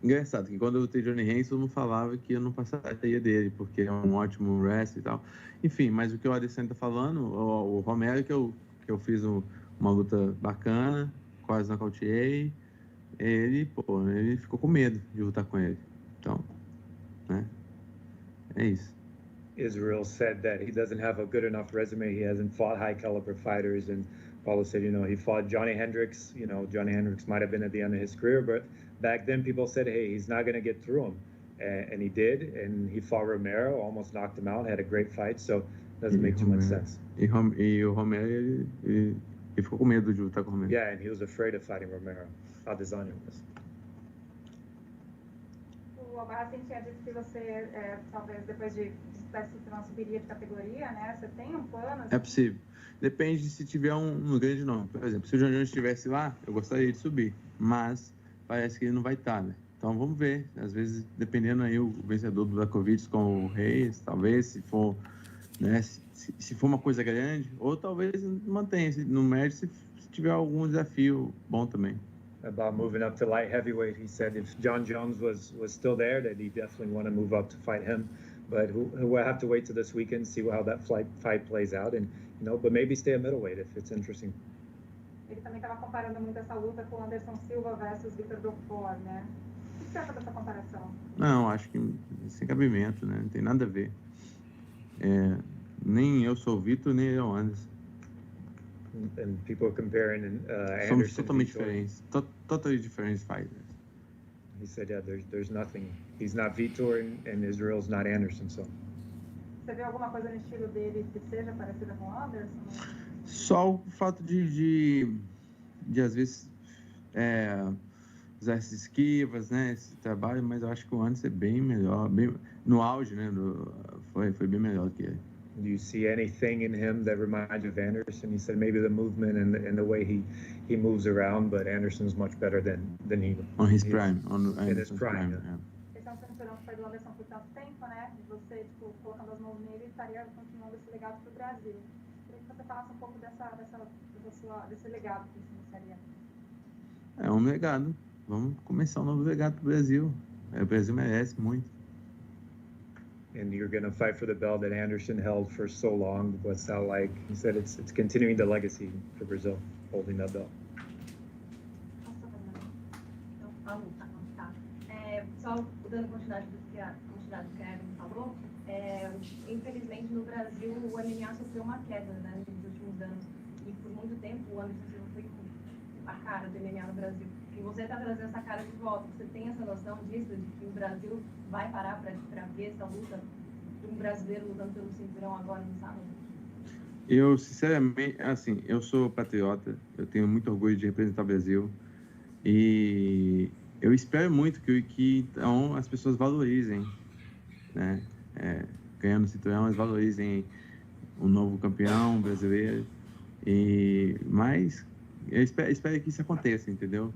Engraçado, que quando eu lutei Johnny Hendricks, todo mundo falava que eu não passaria dele, porque é um ótimo wrestler e tal. Enfim, mas o que o Adesanya tá falando, o Romero, que eu fiz uma luta bacana, quase nocauteei, ele ficou com medo de lutar com ele. Então, né? É isso. Israel said that he doesn't have a good enough resume. He hasn't fought high caliber fighters. And Paulo said, he fought Johnny Hendricks. Johnny Hendricks might have been at the end of his career, but back then people said, hey, he's not going to get through him. And he did. And he fought Romero, almost knocked him out, had a great fight. So it doesn't make too much sense. E o Romero, ele ficou com medo de lutar com o Romero. Yeah, and he was afraid of fighting Romero. Adesanya was. O Albarracin tinha dito que você, talvez depois de se subiria de categoria, né? Você tem um plano? É possível. Depende se tiver um grande nome. Por exemplo, se o John Jones estivesse lá, eu gostaria de subir. Mas parece que ele não vai estar, né? Então vamos ver. Às vezes, dependendo aí, o vencedor do Błachowicz com o Reyes, talvez, se for, né? Se for uma coisa grande, ou talvez mantenha-se no médio se tiver algum desafio bom também. About moving up to light heavyweight, he said if John Jones was still there, that he definitely want to move up to fight him. But we'll have to wait till this weekend, see how that fight plays out, and but maybe stay at middleweight if it's interesting. Ele também estava comparando muito essa luta com Anderson Silva versus Vitor Belfort, né? O que você acha dessa comparação? Não, acho que sem cabimento, né? Não tem nada a ver. Nem eu sou o Vitor, nem ele é o Anderson. And people comparing Anderson. Somos totalmente diferentes, totally different fighters. He said, yeah, there's nothing. He's not Vitor and Israel's not Anderson, so. Você vê alguma coisa no estilo dele que seja parecida com o Anderson? Só o fato de às vezes usar essas esquivas, né, esse trabalho, mas eu acho que o Anderson é bem melhor, bem, no auge, né, foi bem melhor que ele. Do you see anything in him that reminds you of Anderson? He said maybe the movement and the way he moves around, but Anderson's much better than he. On his prime, in his prime. Yeah. Esse é um cinturão que foi do Anderson por tanto tempo, né? E você, colocando as mãos nele, estaria continuando esse legado para o Brasil. Queria que você falasse um pouco desse legado que você iniciaria. É um legado. Vamos começar um novo legado para o Brasil. O Brasil merece muito. And you're going to fight for the belt that Anderson held for so long. What's that like? He said it's continuing the legacy for Brazil, holding that belt. Só dando continuidade do que a Evelyn falou, infelizmente no Brasil o MMA sofreu uma queda, né, nos últimos anos. E por muito tempo o Anderson Silva foi a cara do MMA no Brasil. E você está trazendo essa cara de volta. Você tem essa noção disso, de que o Brasil vai parar para ver essa luta de um brasileiro lutando pelo cinturão agora no sábado? Eu, sinceramente, assim, eu sou patriota, eu tenho muito orgulho de representar o Brasil e eu espero muito que então, as pessoas valorizem, né? Ganhando o cinturão, eles valorizem o novo campeão brasileiro, mas eu espero que isso aconteça, entendeu?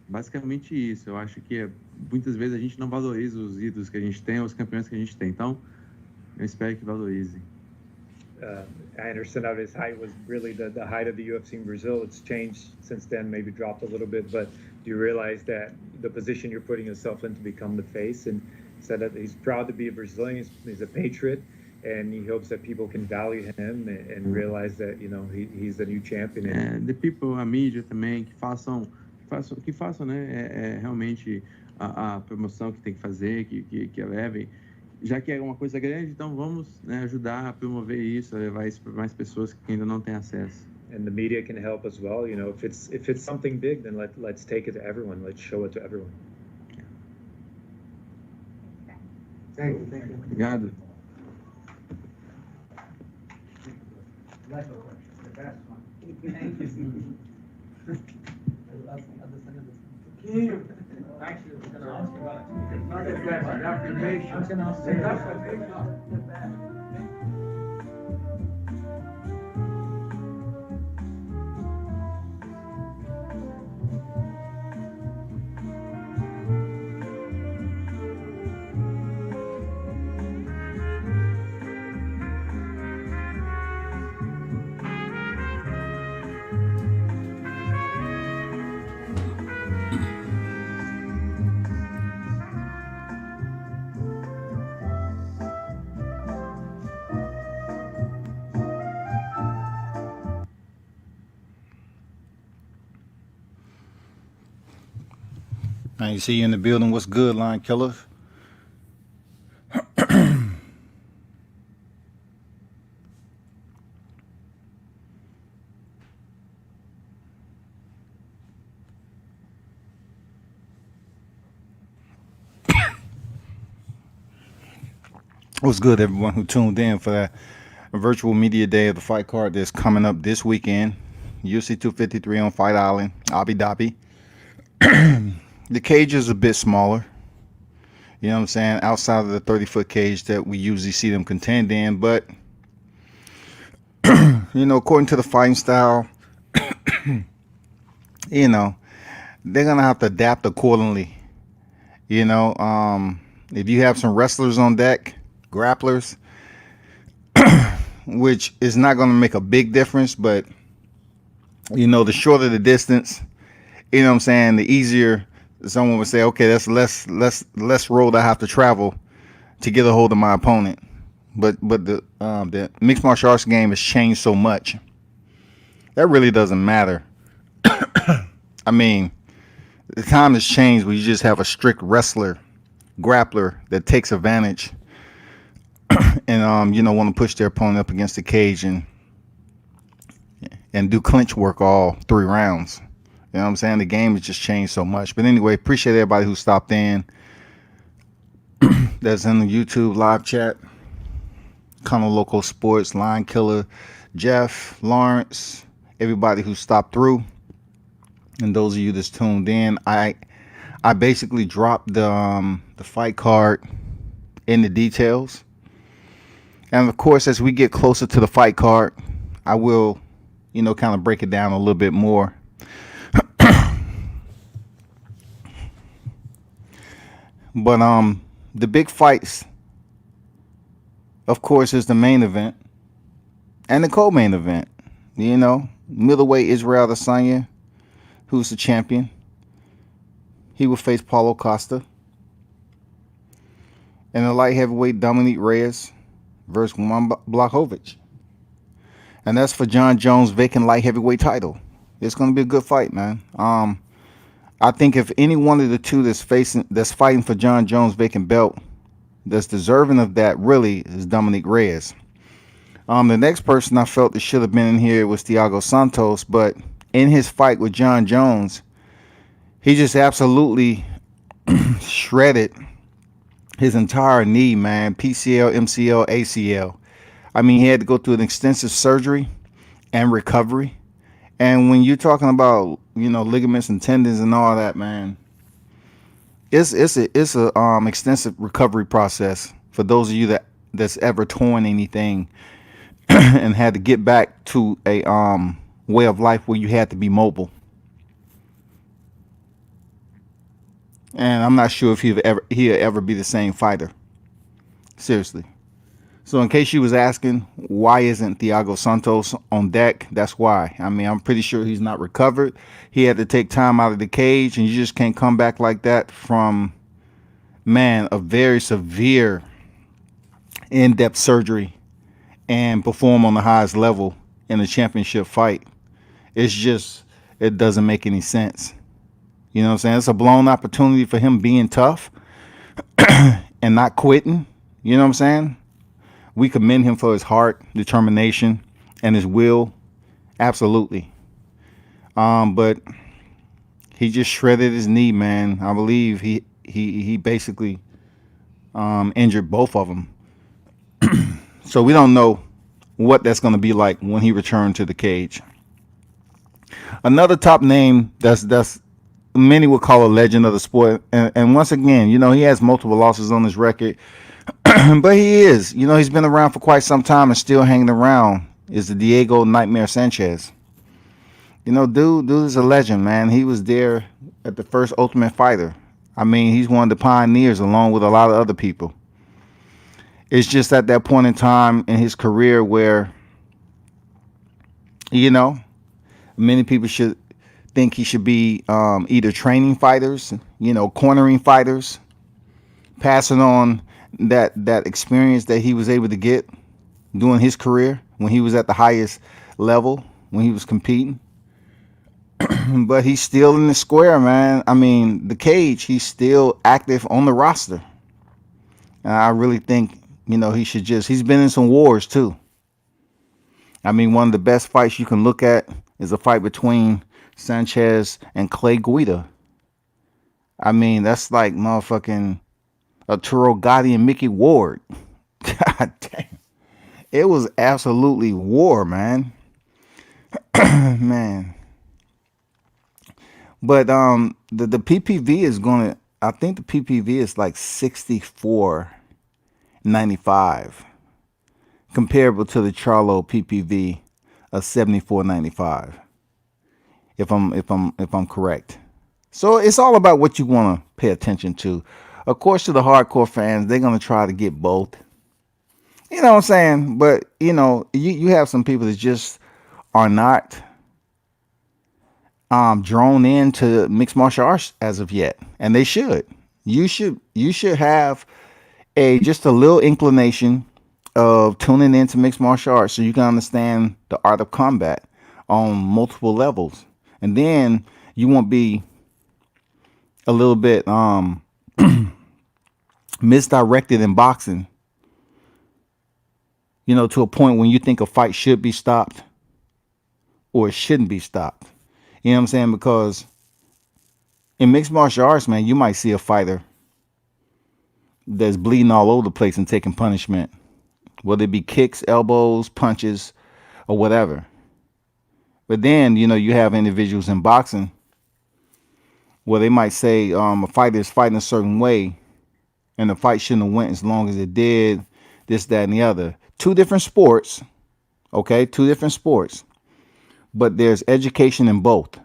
Basicamente isso. Eu acho que muitas vezes a gente não valoriza os ídolos que a gente tem, os campeões que a gente tem. Então, eu espero que valorizem. I understand that his height was really the height of the UFC in Brazil. It's changed since then, maybe dropped a little bit, but do you realize that the position you're putting yourself in to become the face? And said that he's proud to be a Brazilian, he's a patriot, and he hopes that people can value him and realize that, you know, he's the new champion. The people, a mídia também, que façam, né, realmente a promoção que tem que fazer, que levem. Já que é uma coisa grande, então vamos, né, ajudar a promover isso, a levar isso para mais pessoas que ainda não têm acesso. And the media can help as well. You know, if it's something big, then let's take it to everyone. Let's show it to everyone. Thank you. Obrigado. That's the best one. Thank you. Actually, I was going to ask you about it. Not the best, the affirmation. I was going to ask you the best. I see you in the building. What's good, line killers? What's good, everyone who tuned in for that virtual media day of the fight card that's coming up this weekend. UFC 253 on Fight Island, Abu Dhabi. The cage is a bit smaller, you know what I'm saying, outside of the 30-foot cage that we usually see them contend in. But, you know, according to the fighting style, you know, they're going to have to adapt accordingly. You know, if you have some wrestlers on deck, grapplers, which is not going to make a big difference, but, you know, the shorter the distance, you know what I'm saying, the easier someone would say, okay, that's less road I have to travel to get a hold of my opponent. But the mixed martial arts game has changed so much that really doesn't matter. I mean, the time has changed where you just have a strict wrestler, grappler that takes advantage and you know, want to push their opponent up against the cage and do clinch work all 3 rounds. You know what I'm saying? The game has just changed so much. But anyway, appreciate everybody who stopped in. That's in the YouTube live chat. Kind of Local Sports, Line Killer, Jeff, Lawrence, everybody who stopped through. And those of you that's tuned in, I basically dropped the fight card in the details. And of course, as we get closer to the fight card, I will, you know, kind of break it down a little bit more. But the big fights, of course, is the main event and the co-main event. You know, middleweight Israel Adesanya, who's the champion. He will face Paulo Costa. And the light heavyweight Dominick Reyes versus Juan Błachowicz. And that's for Jon Jones' vacant light heavyweight title. It's going to be a good fight, man. I think if any one of the two that's fighting for Jon Jones' vacant belt that's deserving of that really is Dominick Reyes. The next person I felt that should have been in here was Thiago Santos, but in his fight with Jon Jones, he just absolutely shredded his entire knee, man. PCL, MCL, ACL. I mean, he had to go through an extensive surgery and recovery. And when you're talking about, you know, ligaments and tendons and all that, man, it's a extensive recovery process for those of you that's ever torn anything and had to get back to a way of life where you had to be mobile. And I'm not sure if he'll ever be the same fighter. Seriously. So in case you was asking, why isn't Thiago Santos on deck? That's why. I mean, I'm pretty sure he's not recovered. He had to take time out of the cage, and you just can't come back like that from, man, a very severe in-depth surgery and perform on the highest level in a championship fight. It's just, it doesn't make any sense. You know what I'm saying? It's a blown opportunity for him being tough and not quitting. You know what I'm saying? We commend him for his heart, determination, and his will. Absolutely. But he just shredded his knee, man. I believe he basically injured both of them. So we don't know what that's going to be like when he returned to the cage. Another top name that's many would call a legend of the sport. And once again, you know, he has multiple losses on his record. But he is, you know, he's been around for quite some time and still hanging around, is the Diego Nightmare Sanchez. You know, dude is a legend, man. He was there at the first Ultimate Fighter. I mean, he's one of the pioneers along with a lot of other people. It's just at that point in time in his career where, you know, many people should think he should be either training fighters, you know, cornering fighters, passing on that experience that he was able to get during his career when he was at the highest level, when he was competing. But he's still in the square, man. I mean, the cage, he's still active on the roster. And I really think, you know, he's been in some wars too. I mean, one of the best fights you can look at is a fight between Sanchez and Clay Guida. I mean, that's like motherfucking Arturo Gotti and Mickey Ward. God damn. It was absolutely war, man. Man. But the PPV is gonna, I think the PPV is like 64.95, comparable to the Charlo PPV of 74.95. If I'm correct. So it's all about what you want to pay attention to. Of course, to the hardcore fans, they're going to try to get both. You know what I'm saying? But, you know, you have some people that just are not drawn into mixed martial arts as of yet. And they should. You should have just a little inclination of tuning into mixed martial arts so you can understand the art of combat on multiple levels. And then you won't be a little bit misdirected in boxing, you know, to a point when you think a fight should be stopped or it shouldn't be stopped. You know what I'm saying? Because in mixed martial arts, man, you might see a fighter that's bleeding all over the place and taking punishment, whether it be kicks, elbows, punches, or whatever. But then, you know, you have individuals in boxing where they might say a fighter is fighting a certain way and the fight shouldn't have went as long as it did, this, that, and the other. Two different sports, okay? Two different sports. But there's education in both.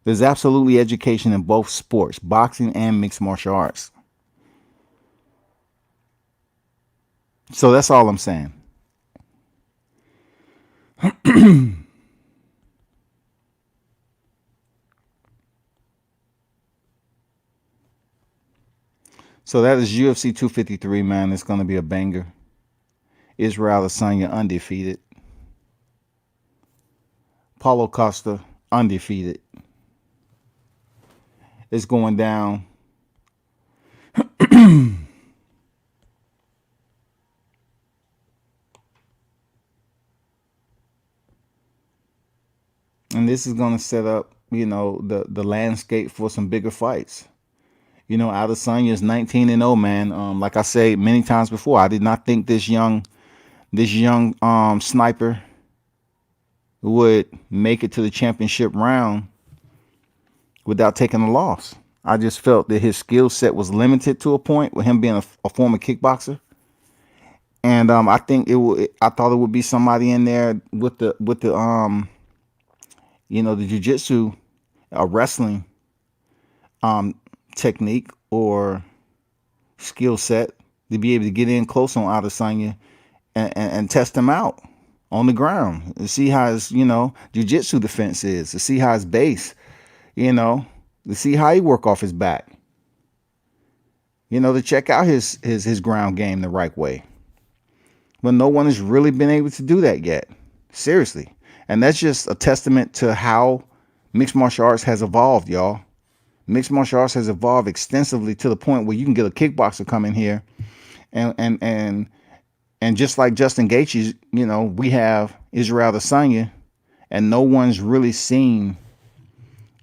There's absolutely education in both sports, boxing and mixed martial arts. So that's all I'm saying. So that is UFC 253, man. It's going to be a banger. Israel Adesanya undefeated. Paulo Costa undefeated. It's going down. And this is going to set up, you know, the landscape for some bigger fights. You know, Adesanya is 19-0, man. Like I say many times before, I did not think this young sniper would make it to the championship round without taking a loss. I just felt that his skill set was limited to a point with him being a former kickboxer. And I think I thought it would be somebody in there with the you know, the jiu-jitsu, wrestling technique or skill set to be able to get in close on Adesanya and test him out on the ground and see how his, jiu-jitsu defense is, to see how his base, to see how he work off his back, to check out his ground game the right way. But no one has really been able to do that yet. Seriously. And that's just a testament to how mixed martial arts has evolved, y'all. Mixed martial arts has evolved extensively to the point where you can get a kickboxer come in here and just like Justin Gaethje, we have Israel Adesanya, and no one's really seen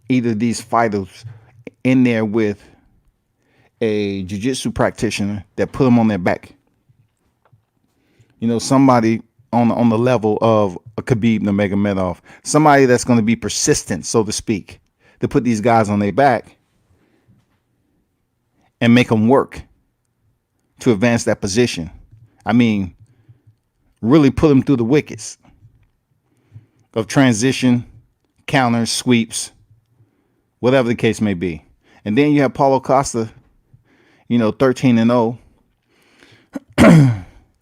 either of these fighters in there with a jiu-jitsu practitioner that put them on their back. Somebody on the level of a Khabib Nurmagomedov, somebody that's going to be persistent, so to speak, to put these guys on their back and make them work to advance that position. I mean, really put them through the wickets of transition, counters, sweeps, whatever the case may be. And then you have Paulo Costa, 13-0.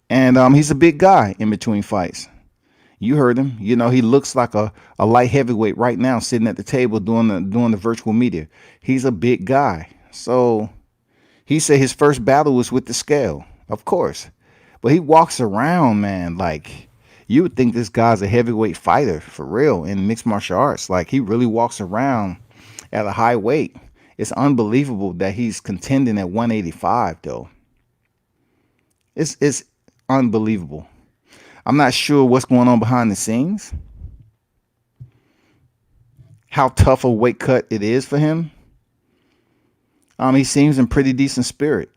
And he's a big guy in between fights. You heard him. He looks like a light heavyweight right now, sitting at the table doing the virtual media. He's a big guy. So he said his first battle was with the scale, of course. But he walks around, man, like you would think this guy's a heavyweight fighter for real in mixed martial arts. Like he really walks around at a high weight. It's unbelievable that he's contending at 185, though. It's unbelievable. I'm not sure what's going on behind the scenes, how tough a weight cut it is for him. He seems in pretty decent spirit.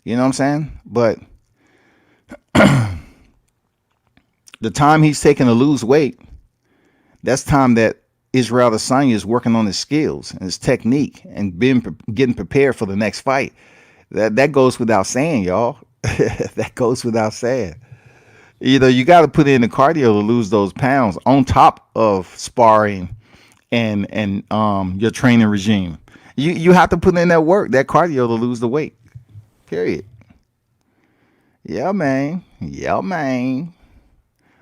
You know what I'm saying? But the time he's taking to lose weight, that's time that Israel Adesanya is working on his skills and his technique and getting prepared for the next fight. That goes without saying, y'all. That goes without saying. You got to put in the cardio to lose those pounds on top of sparring and your training regime. You have to put in that work, that cardio to lose the weight. Period. Yeah, man.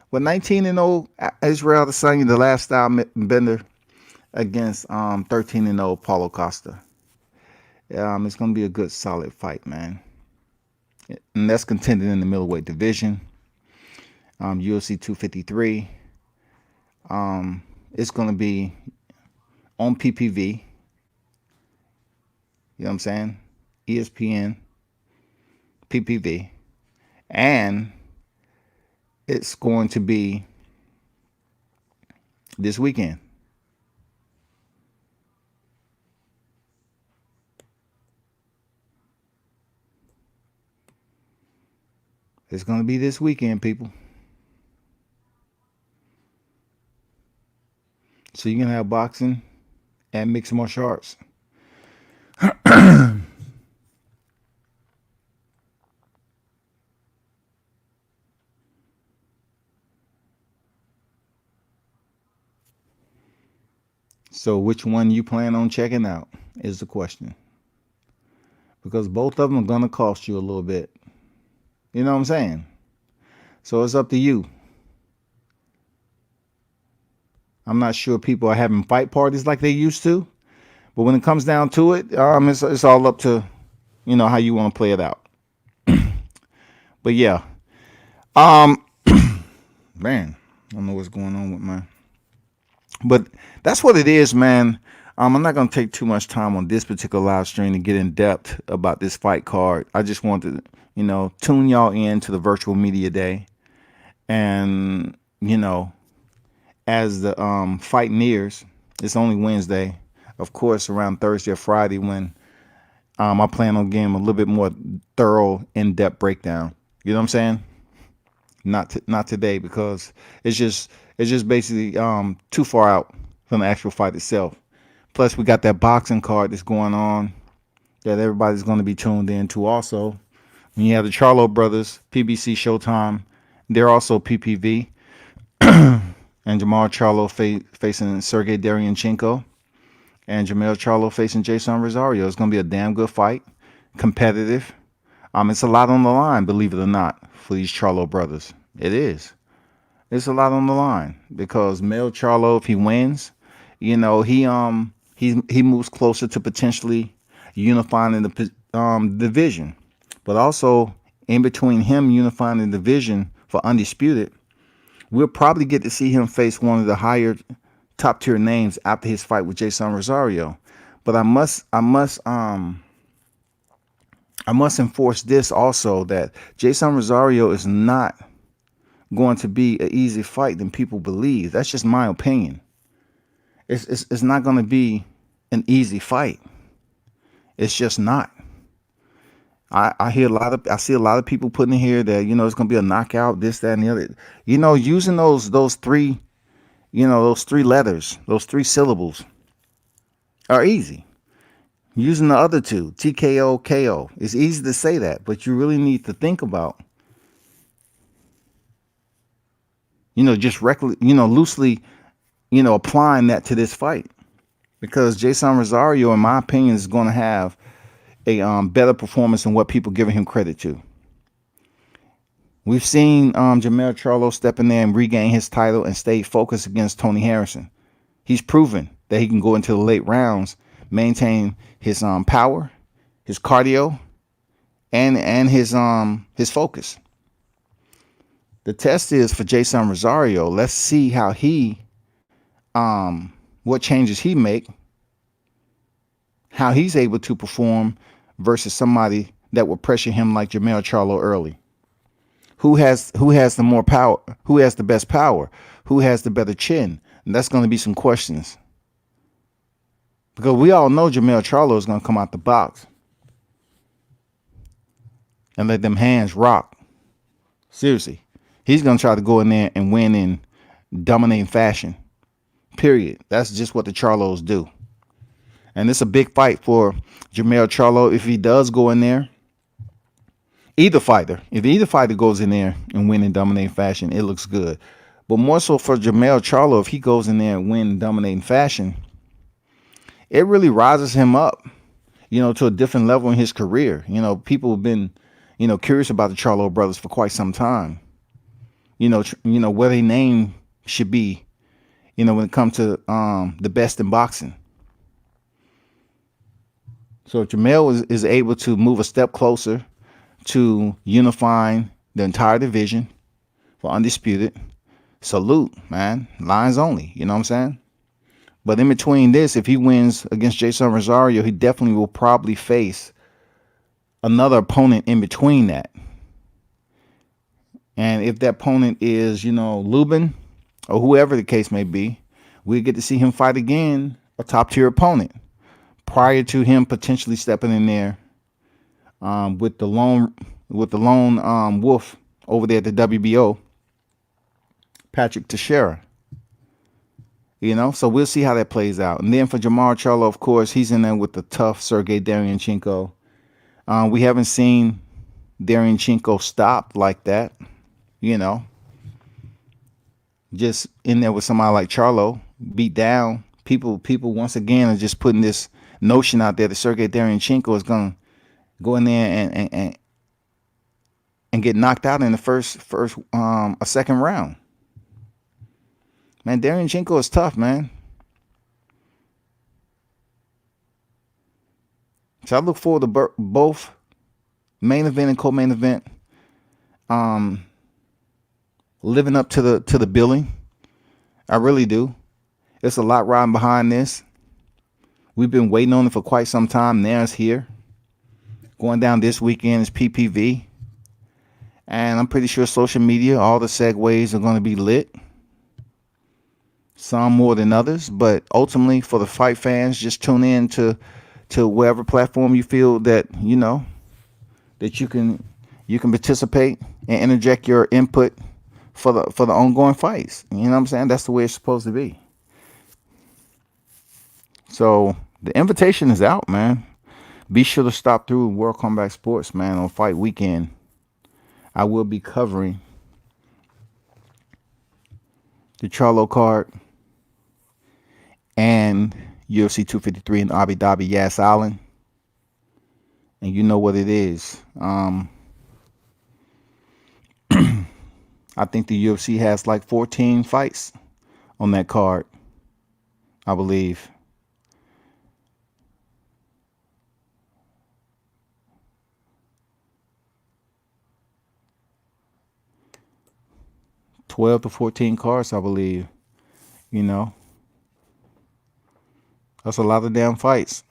With 19-0, Israel Adesanya, the last style bender against 13-0 Paulo Costa. It's going to be a good, solid fight, man. And that's contended in the middleweight division. UFC 253. It's going to be on PPV. You know what I'm saying? ESPN, PPV. And it's going to be this weekend. It's going to be this weekend, people. So you're going to have boxing and mixed martial arts. So which one you plan on checking out is the question. Because both of them are going to cost you a little bit. You know what I'm saying? So it's up to you. I'm not sure people are having fight parties like they used to. But when it comes down to it, it's all up to, how you want to play it out. But yeah. Man, I don't know what's going on with my... But that's what it is, man. I'm not going to take too much time on this particular live stream to get in depth about this fight card. I just wanted to, tune y'all in to the virtual media day. And, as the fight nears, it's only Wednesday. Of course, around Thursday or Friday when I plan on getting a little bit more thorough, in-depth breakdown. You know what I'm saying? Not today because it's just basically too far out from the actual fight itself. Plus, we got that boxing card that's going on that everybody's going to be tuned in to also. When you have the Charlo brothers, PBC Showtime, they're also PPV. And Jamal Charlo facing Sergey Deryanchenko. and Jermell Charlo facing Jason Rosario. It's going to be a damn good fight, competitive. It's a lot on the line, believe it or not, for these Charlo brothers. It is. It's a lot on the line because Mel Charlo, if he wins, he moves closer to potentially unifying in the division. But also, in between him unifying the division for undisputed, we'll probably get to see him face one of the higher top tier names after his fight with Jason Rosario. But I must enforce this also, that Jason Rosario is not going to be an easy fight than people believe. That's just my opinion. It's not going to be an easy fight. It's just not. I see a lot of people putting in here that, it's going to be a knockout, this, that, and the other. Using those three, those three letters, those three syllables are easy. Using the other two, TKO, KO, it's easy to say that, but you really need to think about, just loosely, applying that to this fight, because Jason Rosario, in my opinion, is going to have a better performance than what people giving him credit to. We've seen Jermell Charlo step in there and regain his title and stay focused against Tony Harrison. He's proven that he can go into the late rounds, maintain his power, his cardio, and his focus. The test is for Jason Rosario. Let's see how what changes he make, how he's able to perform versus somebody that will pressure him like Jermell Charlo early. Who has the more power? Who has the best power? Who has the better chin? And that's going to be some questions. Because we all know Jermell Charlo is going to come out the box and let them hands rock. Seriously. He's going to try to go in there and win in dominating fashion. Period. That's just what the Charlos do. And it's a big fight for Jermell Charlo if he does go in there. If either fighter goes in there and win in dominating fashion, it looks good. But more so for Jermell Charlo, if he goes in there and win in dominating fashion, it really rises him up, to a different level in his career. People have been, curious about the Charlo brothers for quite some time. Where their name should be, when it comes to the best in boxing. So if Jermell is able to move a step closer to unifying the entire division for undisputed, salute, man. Lines only, you know what I'm saying? But in between this, if he wins against Jason Rosario, he definitely will probably face another opponent in between that. And if that opponent is, Lubin or whoever the case may be, we get to see him fight again, a top tier opponent, prior to him potentially stepping in there with the lone wolf over there at the WBO, Patrick Teixeira. So we'll see how that plays out. And then for Jermell Charlo, of course, he's in there with the tough Sergey Derevyanchenko. We haven't seen Derevyanchenko stopped like that, just in there with somebody like Charlo, beat down. People once again are just putting this notion out there that Sergey Derevyanchenko is going to go in there and get knocked out in the a second round. Man, Derevyanchenko is tough, man. So I look forward to both main event and co-main event living up to the billing. I really do. It's a lot riding behind this. We've been waiting on it for quite some time. Now it's here. Going down this weekend is PPV. And I'm pretty sure social media, all the segues are going to be lit. Some more than others. But ultimately, for the fight fans, just tune in to whatever platform you feel that, that you can participate and interject your input for the ongoing fights. You know what I'm saying? That's the way it's supposed to be. So the invitation is out, man. Be sure to stop through World Combat Sports, man, on fight weekend. I will be covering the Charlo card and UFC 253 in Abu Dhabi, Yas Island. And you know what it is. I think the UFC has like 14 fights on that card, I believe. $12 to 14 cards, I believe. You know, that's a lot of damn fights.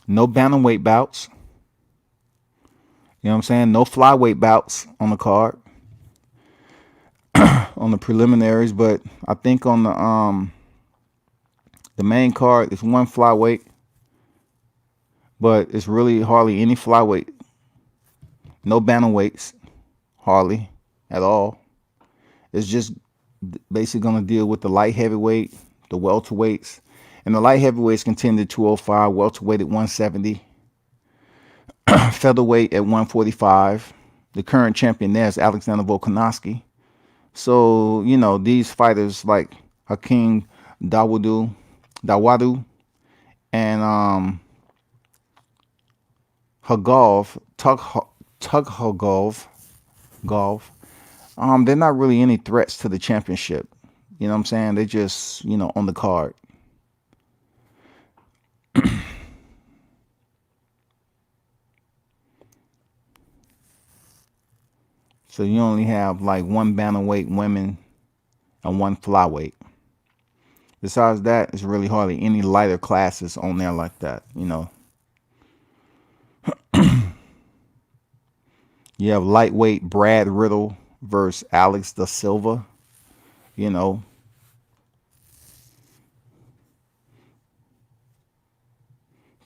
No bantamweight bouts. You know what I'm saying? No flyweight bouts on the card. On the preliminaries, but I think on the main card is one flyweight, but it's really hardly any flyweight. No bantamweights, hardly at all. It's just basically going to deal with the light heavyweight, the welterweights, and the light heavyweights contended 205, welterweight at 170, featherweight at 145. The current champion there is Alexander Volkanovski. So, you know, these fighters like Hakeem, Dawodu, and Tukhugov, they're not really any threats to the championship. You know what I'm saying? They just, you know, on the card. So you only have like one bantamweight women and one flyweight. Besides that, it's really hardly any lighter classes on there like that, you know. You have lightweight Brad Riddell versus Alex da Silva, you know.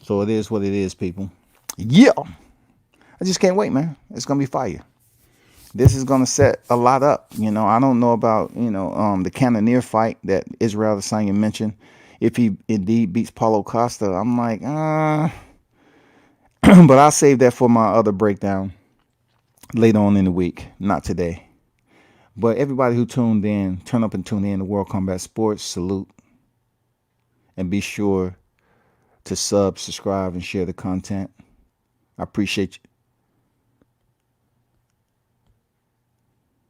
So it is what it is, people. Yeah. I just can't wait, man. It's going to be fire. This is going to set a lot up. You know, I don't know about, you know, the Cannoneer fight that Israel Adesanya mentioned. If he indeed beats Paulo Costa, I'm like, but I'll save that for my other breakdown later on in the week, not today. But everybody who tuned in, turn up and tune in to World Combat Sports, salute. And be sure to subscribe, and share the content. I appreciate you.